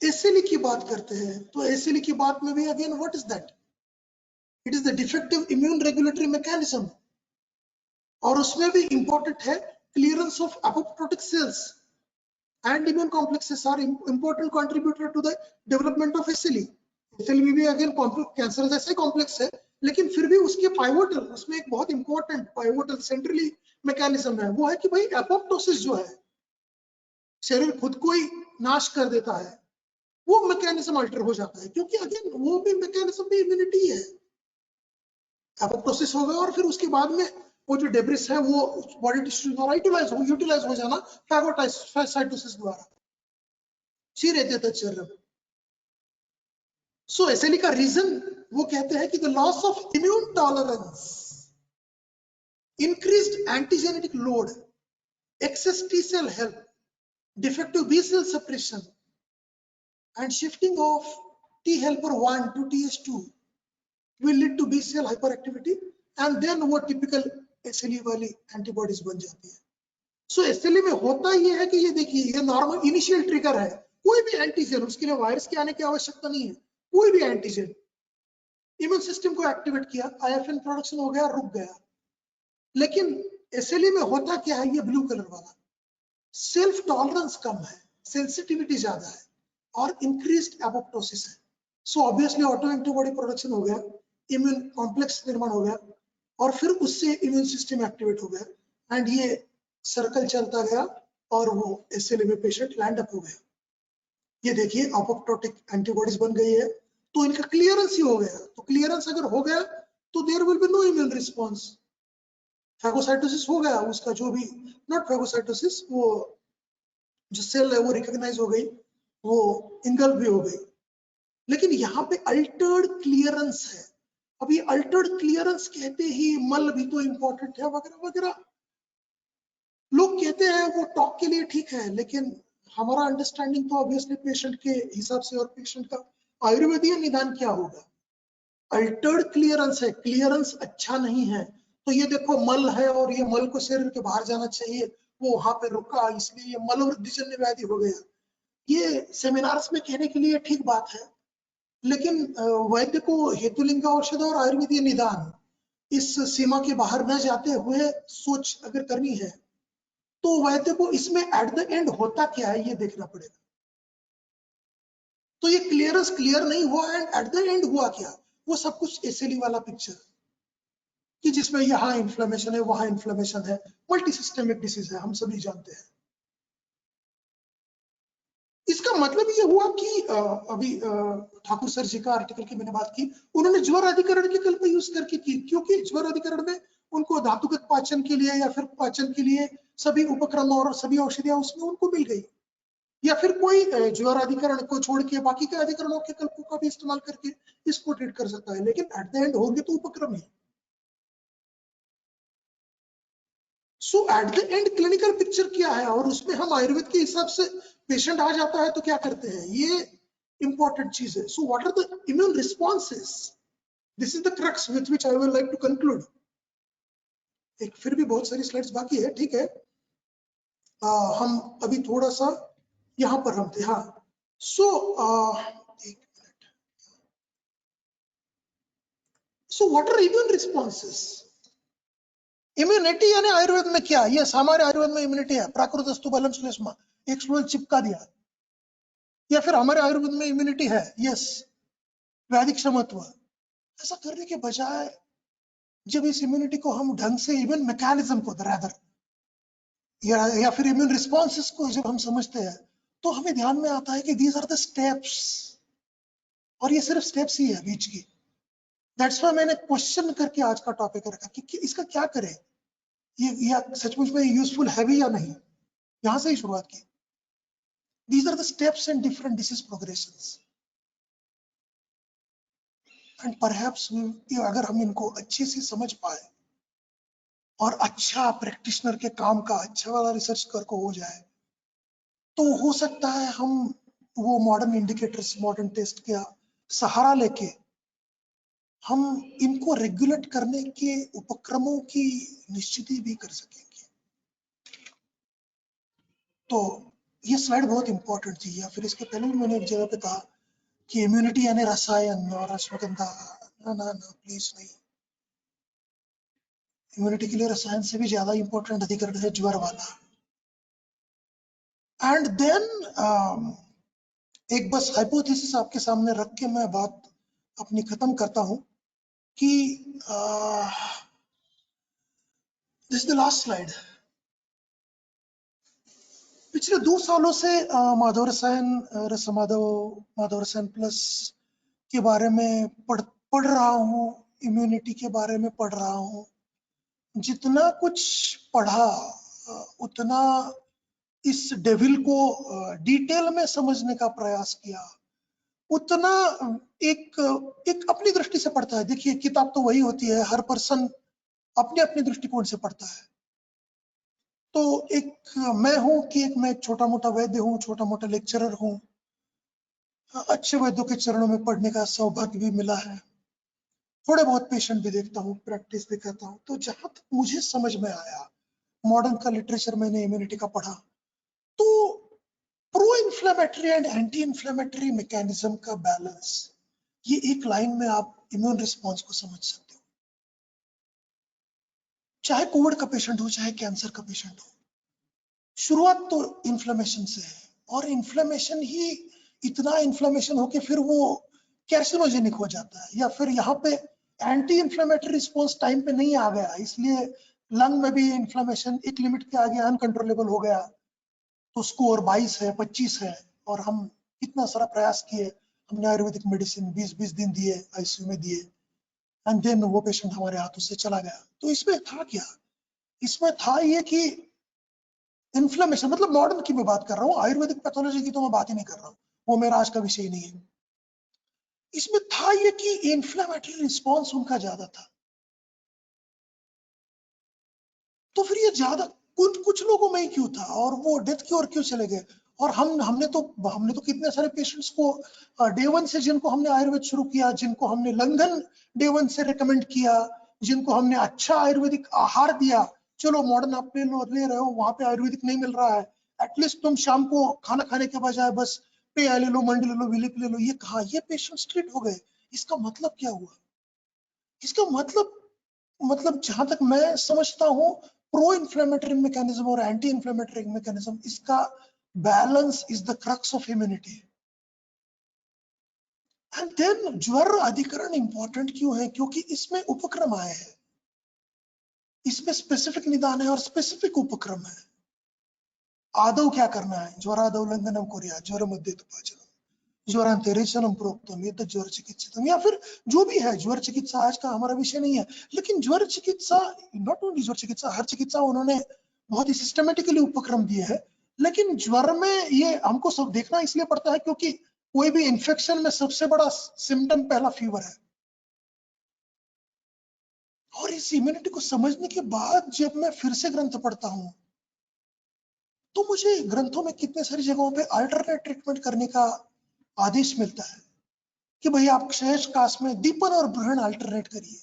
एसएलई की बात करते हैं तो एसएलई की बात में भी again what is that? It is the defective immune regulatory mechanism, और उसमें भी इंपॉर्टेंट है clearance of apoptotic cells and immune complexes are important contributor to the development of SLE. SLE भी अगेन कैंसर जैसे कॉम्प्लेक्स है, लेकिन फिर भी उसके पाइवोटल, उसमें एक बहुत इंपॉर्टेंट पाइवोटल सेंट्रली मैकेनिज्म है, वो है कि भाई एपोप्टोसिस जो है, शरीर खुद को ही नाश कर देता है, वो मैकेनिज्म अल्टर हो जाता है, क्योंकि अगेन वो भी मैकेनिज्म भी इम्यूनिटी है। एपोप्टोसिस होगा और फिर उसके बाद में वो जो डेब्रिस है वो बॉडी टिश्यू द्वारा यूटिलाइज हो जाना फैगोसाइटोसिस द्वारा। सो एसएलई का रीजन वो कहते हैं कि the loss of immune tolerance, increased antigenetic load, excess T cell help, defective B cell suppression and shifting of T helper 1 to TH2 will lead to B cell hyperactivity and then वो typical SLE वाली antibodies बन जाती है। सो SLE में होता ये है कि ये देखिए, ये नॉर्मल इनिशियल ट्रिगर है, कोई भी एंटीजन, उसके लिए वायरस के आने की आवश्यकता नहीं है, कोई भी एंटीजन इम्यून सिस्टम को एक्टिवेट किया, IFN प्रोडक्शन हो गया, रुक गया। लेकिन SLE में होता क्या है, ये ब्लू कलर वाला, सेल्फ टॉलरेंस कम है, सेंसिटिविटी ज्यादा है और इंक्रीज्ड एपोप्टोसिस है। So obviously auto antibody production हो गया, इम्यून कॉम्प्लेक्स निर्माण हो गया और फिर उससे इम्यून सिस्टम एक्टिवेट हो गया एंड ये सर्कल चलता गया और वो SLE में पेशेंट लैंड अप हो गया। ये देखिए एपोप्टोटिक एंटीबॉडीज बन गई है तो इनका क्लियरेंस ही हो गया। तो क्लियरेंस अगर हो गया तो there will be no immune response. Phagocytosis हो गया, उसका जो भी, नॉट फैगोसाइटोसिस, वो जो सेल है वो रिकॉग्नाइज हो गई, वो इंगल्फ भी हो गई। लेकिन यहाँ पे अल्टर्ड क्लियरेंस है। अब ये अल्टर्ड क्लियरेंस कहते ही मल भी तो इंपॉर्टेंट है वगैरह वगैरह, लोग कहते हैं वो टॉक के लिए ठीक है, लेकिन हमारा अंडरस्टैंडिंग तो ऑब्वियसली पेशेंट के हिसाब से और पेशेंट का आयुर्वेदीय निदान क्या होगा। अल्टर्ड क्लियरेंस है, क्लियरेंस अच्छा नहीं है, तो ये देखो मल है और ये मल को शरीर के बाहर जाना चाहिए, वो वहां पे रुका, इसलिए ये मल वृद्धिजन्य व्याधि हो गया। ये सेमिनार्स में कहने के लिए ठीक बात है, लेकिन वैद्य को हेतुलिंग औषध और आयुर्वेदीय निदान इस सीमा के बाहर न जाते हुए सोच अगर करनी है तो वैद्य को इसमें एट द एंड होता क्या है ये देखना पड़ेगा। तो ये क्लियरेंस क्लियर नहीं हुआ एंड एट द एंड हुआ क्या, वो सब कुछ SLE वाला पिक्चर कि जिसमें यहाँ इन्फ्लेमेशन है, वहां इन्फ्लेमेशन है, मल्टी सिस्टेमिक डिसीज है, हम सभी जानते हैं। इसका मतलब ये हुआ कि अभी ठाकुर सर जी का आर्टिकल की मैंने बात की, उन्होंने ज्वर अधिकरण के कल्प यूज करके की, क्योंकि ज्वर अधिकरण में उनको धातुगत पाचन के लिए या फिर पाचन के लिए सभी उपक्रम और सभी औषधियां उसमें उनको मिल गई, या फिर कोई ज्वर अधिकरण को छोड़ के बाकी के अधिकरणों के कल्पों का भी इस्तेमाल करके इसको ट्रीट कर सकता है, लेकिन एट द एंड होंगे तो उपक्रम ही। So at the end clinical picture क्या है, और उसमें हम आयुर्वेद के हिसाब से पेशेंट आ जाता है तो क्या करते हैं, ये इंपॉर्टेंट चीज है. So what are the immune responses, this is the crux with which I will like to conclude. एक फिर भी बहुत सारी स्लाइड्स बाकी है, ठीक है. हम अभी थोड़ा सा यहां पर हम थे. हाँ, सो एक minute. So what are immune responses. Immunity यानी आयुर्वेद में क्या, यस हमारे आयुर्वेद में इम्यूनिटी है, प्राकृतस्तु बलम श्लेष्मा, एक श्लोक चिपका दिया. या फिर हमारे आयुर्वेद में इम्यूनिटी है, यस वैदिक क्षमत्व. ऐसा करने के बजाय जब इस इम्यूनिटी को हम ढंग से इम्यून मैकेनिज्म को रादर या फिर इम्यून रिस्पॉन्सेस को जब हम समझते हैं तो हमें ध्यान में आता है कि दीज आर द स्टेप्स, और ये सिर्फ स्टेप्स ही है बीच की. दैट्स व्हाई मैंने क्वेश्चन करके आज का टॉपिक रखा कि इसका क्या करें, ये सचमुच में यूजफुल है भी या नहीं. यहां से ही शुरुआत की. These are the steps and different disease progressions. And perhaps अगर हम इनको अच्छे से समझ पाए और अच्छा प्रैक्टिशनर के काम का अच्छा वाला रिसर्च करके हो जाए तो हो सकता है हम वो मॉडर्न इंडिकेटर्स, मॉडर्न टेस्ट का सहारा लेके हम इनको रेगुलेट करने के उपक्रमों की निश्चिति भी कर सकेंगे. तो ये स्लाइड बहुत इंपॉर्टेंट थी. या फिर इसके पहले भी मैंने एक जगह पे कहा कि इम्यूनिटी यानी रसायन और अश्वगंधा, ना ना ना प्लीज नहीं. इम्यूनिटी के लिए रसायन से भी ज्यादा इंपॉर्टेंट अधिकरण है ज्वर वाला. एंड देन एक बस हाइपोथेसिस आपके सामने रख के मैं बात अपनी खत्म करता हूं कि this is the last slide. पिछले 2 सालों से माधव रसायन, माधव रसायन प्लस के बारे में पढ़ रहा हूँ, इम्यूनिटी के बारे में पढ़ रहा हूँ. जितना कुछ पढ़ा उतना इस डेविल को डिटेल में समझने का प्रयास किया, उतना एक अपनी दृष्टि से पढ़ता है. देखिए किताब तो वही होती है, हर पर्सन अपने अपने दृष्टिकोण से पढ़ता है. तो एक मैं हूं कि मैं छोटा मोटा वैद्य हूँ, छोटा मोटा लेक्चरर हूँ. अच्छे वैद्यों के चरणों में पढ़ने का सौभाग्य भी मिला है. थोड़े बहुत पेशेंट भी देखता हूँ, प्रैक्टिस भी करता हूँ. तो जहां तक मुझे समझ में आया, मॉडर्न का लिटरेचर मैंने इम्यूनिटी का पढ़ा, तो pro inflammatory and anti inflammatory mechanism का बैलेंस, ये एक लाइन में आप इम्यून रिस्पॉन्स को समझ सकते हो. चाहे कोविड का पेशेंट हो, चाहे कैंसर का पेशेंट हो, शुरुआत तो इन्फ्लेमेशन से है, और इन्फ्लेमेशन ही इतना इन्फ्लेमेशन हो कि फिर वो कैर्सिनोजेनिक हो जाता है. या फिर यहाँ पे एंटी इन्फ्लेमेटरी रिस्पॉन्स टाइम पे नहीं आ गया, इसलिए लंग में भी इन्फ्लेमेशन एक लिमिट के आगे अनकंट्रोलेबल हो गया. तो स्कोर 22 है, 25 है, और हम इतना सारा प्रयास किए, हमने आयुर्वेदिक मेडिसिन 20-20 दिन दिए, आईसीयू में दिए, एंड देन वो पेशेंट हमारे हाथों से चला गया. तो इसमें था क्या, इसमें था ये कि इन्फ्लेमेशन, मतलब मॉडर्न की मैं बात कर रहा हूँ, आयुर्वेदिक पैथोलॉजी की तो मैं बात ही नहीं कर रहा हूँ, वो मेरा आज का विषय नहीं है. इसमें था ये कि इन्फ्लेमेटरी रिस्पॉन्स उनका ज्यादा था. तो फिर ये ज्यादा कुछ लोगों में ही क्यों था, और वो डेथ की ओर क्यों चले गए. और हमने तो कितने सारे पेशेंट्स को डे 1 से, जिनको हमने आयुर्वेद शुरू किया, जिनको हमने लंघन डे 1 से रेकमेंड किया, जिनको हमने अच्छा आयुर्वेदिक आहार दिया. चलो मॉडर्न आप ले रहे हो, वहां पे आयुर्वेदिक नहीं मिल रहा है, एटलीस्ट तुम शाम को खाना खाने के बजाय बस पेय ले लो, मंडी ले लो, विलिप ले लो. ये कहा, ये पेशेंट्स ट्रीट हो गए. इसका मतलब क्या हुआ, इसका मतलब जहां तक मैं समझता हूँ, प्रो इन्फ्लेमेटरी मैकेनिज्म और एंटी इन्फ्लेमेटरी मैकेनिज्म, इसका balance is the crux of immunity. And then ज्वर अधिकरण इंपॉर्टेंट क्यों है, क्योंकि इसमें उपक्रम आए हैं, इसमें स्पेसिफिक निदान है और स्पेसिफिक उपक्रम है. आदौ क्या करना है, ज्वरादौ लंघनम कुर्यात्, ज्वर मध्ये तु पाचनम, ज्वरांतरेचनम प्रोक्तम, ये तो ज्वर चिकित्सितम, या फिर जो भी है. ज्वर चिकित्सा आज का हमारा विषय नहीं है, लेकिन ज्वर चिकित्सा, नॉट ओनली ज्वर चिकित्सा, हर चिकित्सा उन्होंने बहुत ही सिस्टमेटिकली उपक्रम दिए हैं. लेकिन ज्वर में ये हमको सब देखना इसलिए पड़ता है क्योंकि कोई भी इंफेक्शन में सबसे बड़ा सिम्टम पहला फीवर है, और इस इम्यूनिटी को समझने के बाद जब मैं फिर से ग्रंथ पढ़ता हूँ तो मुझे ग्रंथों में कितने सारी जगहों पे अल्टरनेट ट्रीटमेंट करने का आदेश मिलता है कि भाई आप क्षयश काश में दीपन और ब्रहण अल्टरनेट करिए,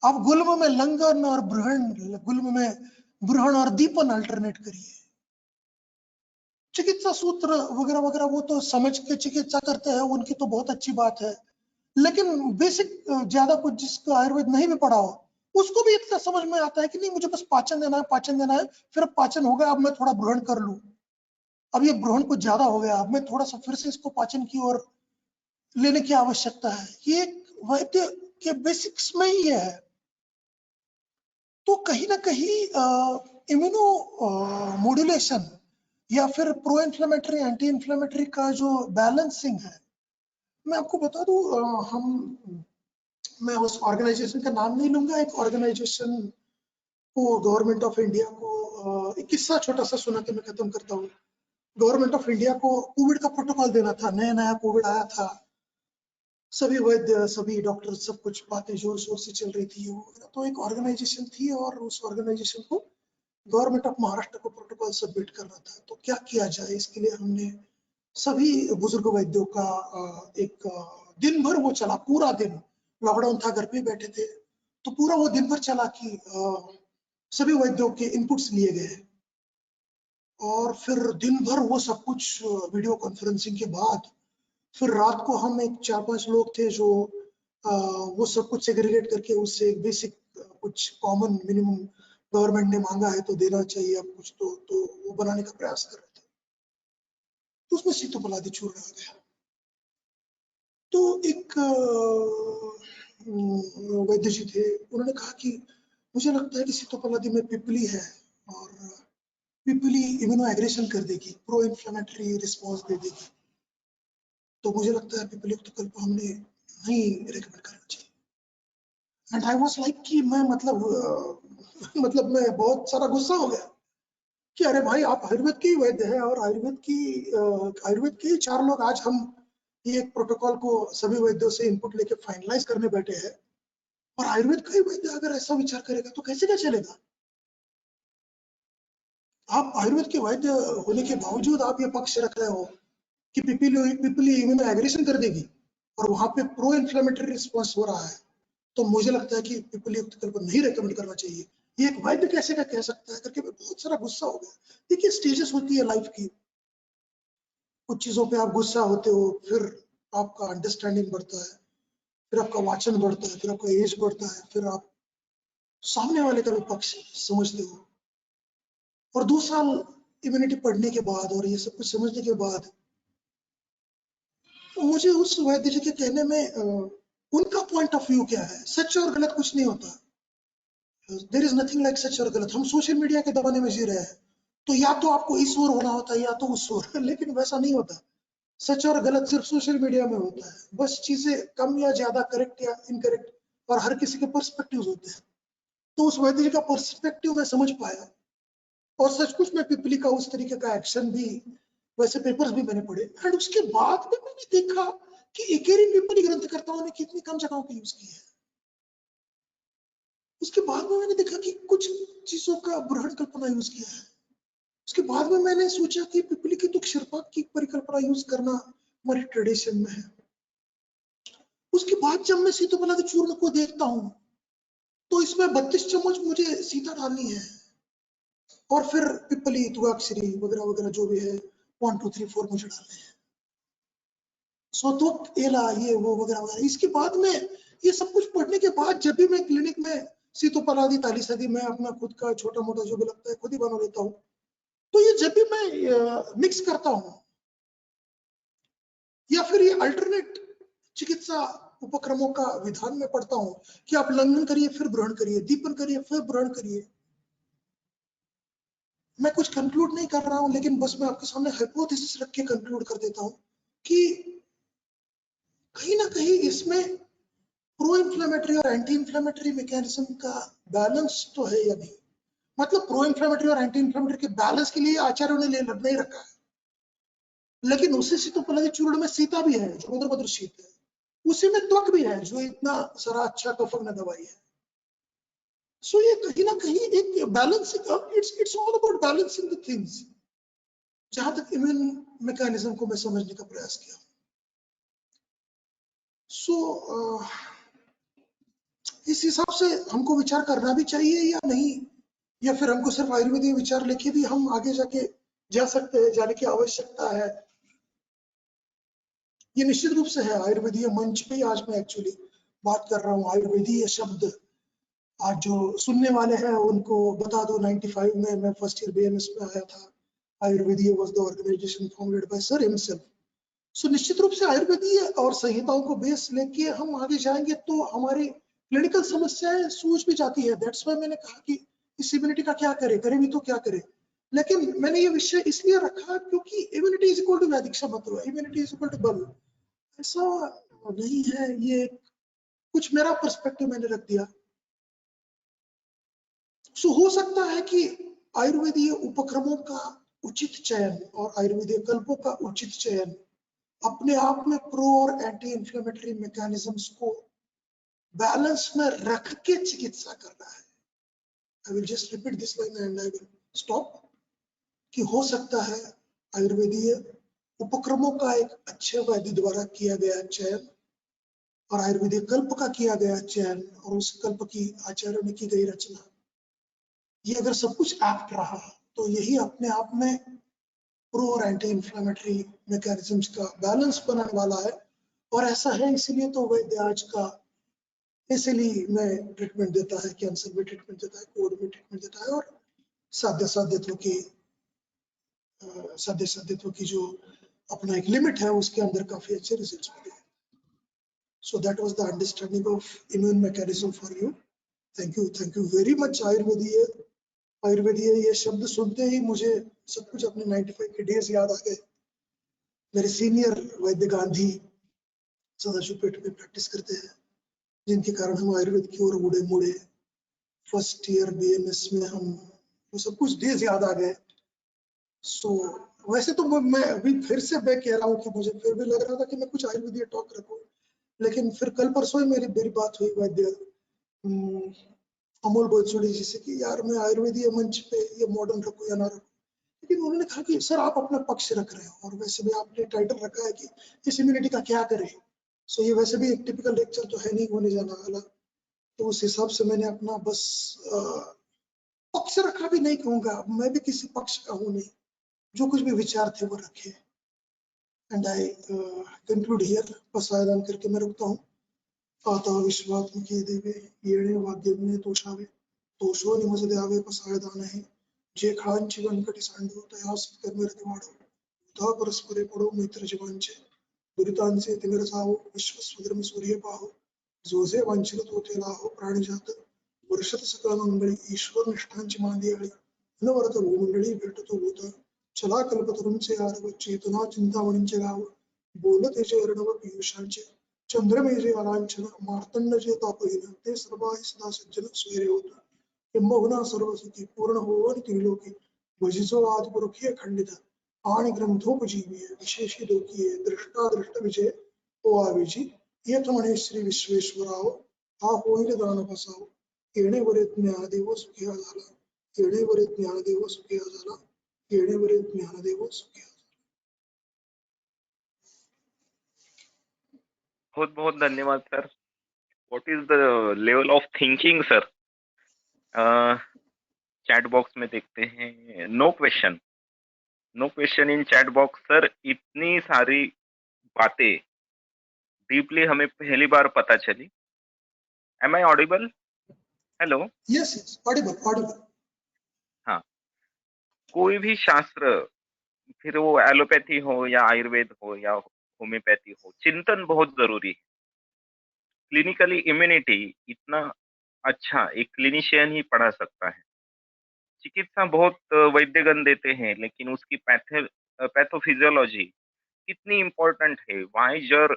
आप गुल्म में लंगन और ब्रहण, गुल्म में ब्रहण और दीपन अल्टरनेट करिए। चिकित्सा सूत्र वगैरह वगैरह वो तो समझ के चिकित्सा करते हैं, उनकी तो बहुत अच्छी बात है, लेकिन बेसिक ज्यादा कुछ जिसको आयुर्वेद नहीं भी पढ़ा हो उसको भी इतना समझ में आता है कि नहीं मुझे बस पाचन देना है, पाचन देना है, फिर पाचन हो गया, अब मैं थोड़ा ब्रहण कर लूं, अब ये ब्रहण कुछ ज्यादा हो गया, अब मैं थोड़ा सा फिर से इसको पाचन की ओर लेने की आवश्यकता है। ये वैद्य के बेसिक्स में ही है। तो कहीं ना कहीं इम्यूनो मॉड्यूलेशन या फिर प्रो इन्फ्लेमेटरी एंटी इन्फ्लेमेटरी का जो बैलेंसिंग है, मैं आपको बता दूं, मैं उस ऑर्गेनाइजेशन का नाम नहीं लूंगा, एक ऑर्गेनाइजेशन को गवर्नमेंट ऑफ इंडिया को एक किस्सा छोटा सा सुना के मैं खत्म करता हूँ। गवर्नमेंट ऑफ इंडिया को कोविड का प्रोटोकॉल देना था, नया नया कोविड आया था, सभी वैद्य सभी डॉक्टर सब कुछ बातें जोर शोर से चल रही थी, तो एक ऑर्गेनाइजेशन थी और उस ऑर्गेनाइजेशन को गवर्नमेंट ऑफ महाराष्ट्र को प्रोटोकॉल सबमिट करना था। तो क्या किया जाए, इसके लिए हमने सभी बुजुर्ग वैद्यों का एक दिन भर वो चला, पूरा दिन लॉकडाउन था, घर पे बैठे थे, तो पूरा वो दिन भर चला कि सभी वैद्यों के इनपुट्स लिए गए और फिर दिन भर वो सब कुछ वीडियो कॉन्फ्रेंसिंग के बाद फिर रात को हम एक 4-5 लोग थे जो वो सब कुछ सेग्रीगेट करके उससे एक बेसिक कुछ कॉमन मिनिमम गवर्नमेंट ने मांगा है तो देना चाहिए अब कुछ, तो वो बनाने का प्रयास कर रहे थे। तो उसमें सीतोपलादी चूर्ण आ गया। तो एक वैद्य जी थे, उन्होंने कहा कि मुझे लगता है कि सीतोपलादी में पिपली है और पिपली इम्यूनो एग्रेशन कर देगी, प्रो इन्फ्लेमेटरी रिस्पॉन्स दे देगी, तो मुझे लगता है पिपली युक्त कल्प हमने नहीं रेकमेंड करना चाहिए। एंड आई वाज लाइक कि मैं मतलब मैं बहुत सारा गुस्सा हो गया कि अरे भाई आप आयुर्वेद के ही वैद्य हैं और आयुर्वेद के ही 4 लोग आज हम ये एक प्रोटोकॉल को सभी वैद्यों से इनपुट लेके फाइनलाइज करने बैठे हैं और आयुर्वेद का ही वैद्य अगर ऐसा विचार करेगा तो कैसे क्या चलेगा। आप आयुर्वेद के वैद्य होने के बावजूद आप ये पक्ष रख रहे हो कि पिपली इम्यूनो एग्रेशन कर देगी और वहां पे प्रो इन्फ्लेमेटरी रिस्पॉन्स हो रहा है, तो मुझे लगता है कि पिपली युक्त कल्प नहीं रेकमेंड करना चाहिए। ये एक वैद्य कैसे का कह सकता है करके मैं बहुत सारा गुस्सा हो गया। देखिए स्टेजेस होती है लाइफ की, कुछ चीजों पे आप गुस्सा होते हो, फिर आपका अंडरस्टैंडिंग बढ़ता है, फिर आपका वाचन बढ़ता है, फिर आपका एज बढ़ता है, फिर आप सामने वाले का भी पक्ष समझते हो। और 2 साल इम्यूनिटी पढ़ने के बाद और ये सब कुछ समझने के बाद मुझे उस वैद्य जी के कहने में उनका पॉइंट ऑफ व्यू क्या है, सच और गलत कुछ नहीं होता, देयर इज नथिंग लाइक सच और गलत। हम सोशल मीडिया के जमाने में जी रहे हैं, तो या तो आपको इस ओर होना होता है या तो उस ओर लेकिन वैसा नहीं होता, सच और गलत सिर्फ सोशल मीडिया में होता है, बस चीजें कम या ज्यादा करेक्ट या इनकरेक्ट और हर किसी के पर्सपेक्टिव होते हैं। तो उस वैद्य जी का पर्सपेक्टिव मैं समझ पाया और सचमुच में पिपली का उस तरीके का एक्शन भी, वैसे पेपर्स भी मैंने पढ़े एंड उसके बाद भी मैंने देखा कि एकेरी पिपली ग्रंथकर्ताओं ने कितनी कम जगहों पे यूज की है। उसके बाद में मैंने देखा कि कुछ चीजों का बृहद कल्पना यूज किया है। उसके बाद में मैंने सोचा कि पिपली की तो क्षीरपाक की परिकल्पना यूज करना हमारी ट्रेडिशन में है। उसके बाद जब मैं सीतोपलादी चूर्ण को देखता हूँ तो इसमें 32 चम्मच मुझे सीता डालनी है और फिर पिपली तुगाक्षरी वगैरह वगैरह जो भी है 1 2 3 4 मुझे डालने हैं, सोतुक एला ये वो वगैरह वगैरह। इसके बाद में ये सब कुछ पढ़ने के बाद जब भी मैं क्लिनिक में सीतोपलादी तालीसदी में अपना खुद का छोटा मोटा जो भी लगता है खुद ही बना लेता हूँ, तो ये जब भी मैं मिक्स करता हूँ या फिर ये अल्टरनेट चिकित्सा उपक्रमों का विधान में पढ़ता हूँ कि आप लंघन करिए फिर ग्रहण करिए, दीपन करिए फिर ग्रहण करिए। मैं कुछ कंक्लूड नहीं कर रहा हूँ, लेकिन बस मैं आपके सामने हाइपोथेसिस रख के कंक्लूड कर देता हूँ कि कहीं ना कहीं इसमें प्रो इन्फ्लेमेटरी और एंटी इन्फ्लेमेटरी मैकेनिज्म का बैलेंस तो है या नहीं। मतलब प्रो इन्फ्लेमेटरी और एंटी इन्फ्लेमेटरी के बैलेंस के लिए आचार्यों ने नहीं रखा है, लेकिन उसी सीतोपलादी चूर्ण में सीता भी है जो मधुर शीत है, उसी में त्वक भी है जो इतना सारा अच्छा कफक न दवाई है। सो ये कहीं ना कहीं एक balancing, it's all about balancing the things, जहां तक इम्यून मैकेनिज्म को मैं समझने का प्रयास किया। सो इस हिसाब से हमको विचार करना भी चाहिए या नहीं, या फिर हमको सिर्फ आयुर्वेदिक विचार लेके भी हम आगे जाके जा सकते हैं, जाने की आवश्यकता है। ये निश्चित रूप से है। आयुर्वेदीय मंच पे आज मैं एक्चुअली बात कर रहा हूँ। आयुर्वेदीय शब्द आज जो सुनने वाले हैं उनको बता दो, 95 में मैं फर्स्ट ईयर बीएमएस में आया था। Ayurvediya was the organization founded by sir himself. So निश्चित रूप से आयुर्वेदीय और संहिताओं को बेस लेके हम आगे जाएंगे तो हमारी क्लिनिकल समस्याएं सूझ भी जाती है। दैट्स वाई मैंने कहा कि इस इम्यूनिटी का क्या करें, करें भी तो क्या करें। लेकिन मैंने ये विषय इसलिए रखा क्योंकि इम्यूनिटी इज इक्वल टू वैदिक शब्द, इम्यूनिटी इज इक्वल टू बल, ऐसा नहीं है। ये कुछ मेरा पर्सपेक्टिव मैंने रख दिया। सो हो सकता है कि आयुर्वेदीय उपक्रमों का उचित चयन और आयुर्वेदीय कल्पों का उचित चयन अपने आप में प्रो और एंटी इंफ्लेमेटरी मैकेनिज्म्स को बैलेंस में रख के चिकित्सा करना है। I will just repeat this line and I will stop. कि हो सकता है आयुर्वेदीय उपक्रमों का एक अच्छे वैद्य द्वारा किया गया चयन और आयुर्वेदिक कल्प का किया गया चयन और उस कल्प की आचार्यों ने की गई रचना, ये अगर सब कुछ एक्ट रहा तो यही अपने आप में प्रो और एंटी इंफ्लेमेटरी मैकेनिज्म्स का बैलेंस बनाने वाला है। और ऐसा है, इसीलिए तो वैद्य आज का इसलिए मैं ट्रीटमेंट देता है, कैंसर में ट्रीटमेंट देता है, कोविड में ट्रीटमेंट देता है, और साध्य साध्यत्व की जो अपना एक लिमिट है उसके अंदर काफी अच्छे रिजल्ट्स मिले। So that was the understanding of immune mechanism for you. Thank you very much. आयुर्वेदीय ये शब्द सुनते ही मुझे सब कुछ अपने 95 के डेज याद आ गए। मेरे सीनियर वैद्य गांधी सदाशिवपेट में प्रैक्टिस करते हैं, जिनके कारण हम आयुर्वेद की ओर मुड़े मुड़े फर्स्ट ईयर बीएमएस में हम वो सब कुछ डेज याद आ गए। सो वैसे तो मैं अभी फिर से मैं कह रहा हूँ कि मुझे फिर भी लग रहा था कि मैं कुछ आयुर्वेदीय टॉक रखूं, लेकिन फिर कल परसों ही मेरी बात हुई वैद्य अमोल बोलचोड़ी जी से कि यार मैं आयुर्वेदीय मंच पे ये मॉडर्न रखूं या ना रखूं। लेकिन उन्होंने कहा कि सर आप अपना पक्ष रख रहे हो और वैसे भी आपने टाइटल रखा है कि इस इम्यूनिटी का क्या करें। सो ये वैसे भी एक टिपिकल लेक्चर तो है नहीं होने जाना वाला, तो उस हिसाब से मैंने अपना बस पक्ष रखा भी नहीं कहूंगा, मैं भी किसी पक्ष का हूं नहीं, जो कुछ भी विचार थे वो रखे। And I conclude here. बस आयदान करके मैं रुकता हूँ। आता विश्वात्मके देवे येणे वाद्यज्ञे तोषावे तोषो निमसद्यावे पसायदानहि जे खांची वनकटी सांडो तया सत्कर्मरतिवाडो धा परस्परे पडो मित्र जीवांचे दुरितांचे तिमिरसावो विश्वस्वधर्म सूर्यपाहो जोजे वांछित तोते लाहो प्राणिजात वर्षत सकल मंगळी ईश्वर निष्ठांची मांदियाळी अनवरत भूमंडळी भेटतो भूत चला कल्पतरूंचे आरव चेतना चिंतामणींचे गाव बोलते जे अर्णव पियुषांचे चंद्रमेजे अलांछन मार्तंड जे तापहीन ते सर्वाहि सदा सज्जन स्वेरे होत किंबहुना सर्व सुखी पूर्ण हो त्रिलोकी भजिसो आदिपुरुखीय खंडित आणि ग्रंथोपजीवीय विशेषी दोकीय दृष्टा दृष्ट विजय ओ आविजी येथ म्हणे श्री विश्वेश्वराव हा होईल दान बसाव येणेवरे ज्ञानदेव सुखिया झाला येणेवरे ज्ञानदेव सुखिया झाला येणेवरे ज्ञानदेव सुखिया। बहुत बहुत धन्यवाद sir. What is the level of thinking sir. Chat box में देखते हैं no question in chat box sir. इतनी सारी बातें डीपली हमें पहली बार पता चली। Am I audible? Hello? Yes audible. हाँ, कोई भी शास्त्र, फिर वो एलोपैथी हो या आयुर्वेद हो या होम्योपैथी हो, चिंतन बहुत जरूरी है। क्लिनिकली इम्यूनिटी इतना अच्छा एक क्लिनिशियन ही पढ़ा सकता है। चिकित्सा बहुत वैद्यगण देते हैं, लेकिन उसकी पैथोफिजियोलॉजी कितनी इम्पोर्टेंट है, why jara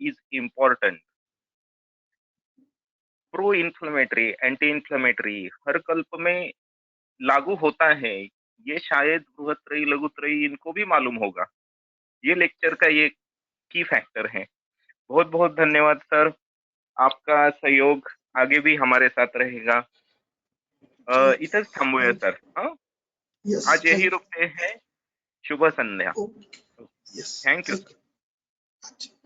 is important, pro inflammatory anti inflammatory हर कल्प में लागू होता है। ये शायद बृहत्त्रयी लघुत्रयी इनको भी मालूम होगा। ये लेक्चर का ये की फैक्टर है। बहुत बहुत धन्यवाद सर। आपका सहयोग आगे भी हमारे साथ रहेगा। इथंच थांबूया सर. येस, आज यही थँक रुकते हैं. शुभ संध्या. You. Yes, thank you. Thank you. अच्छा.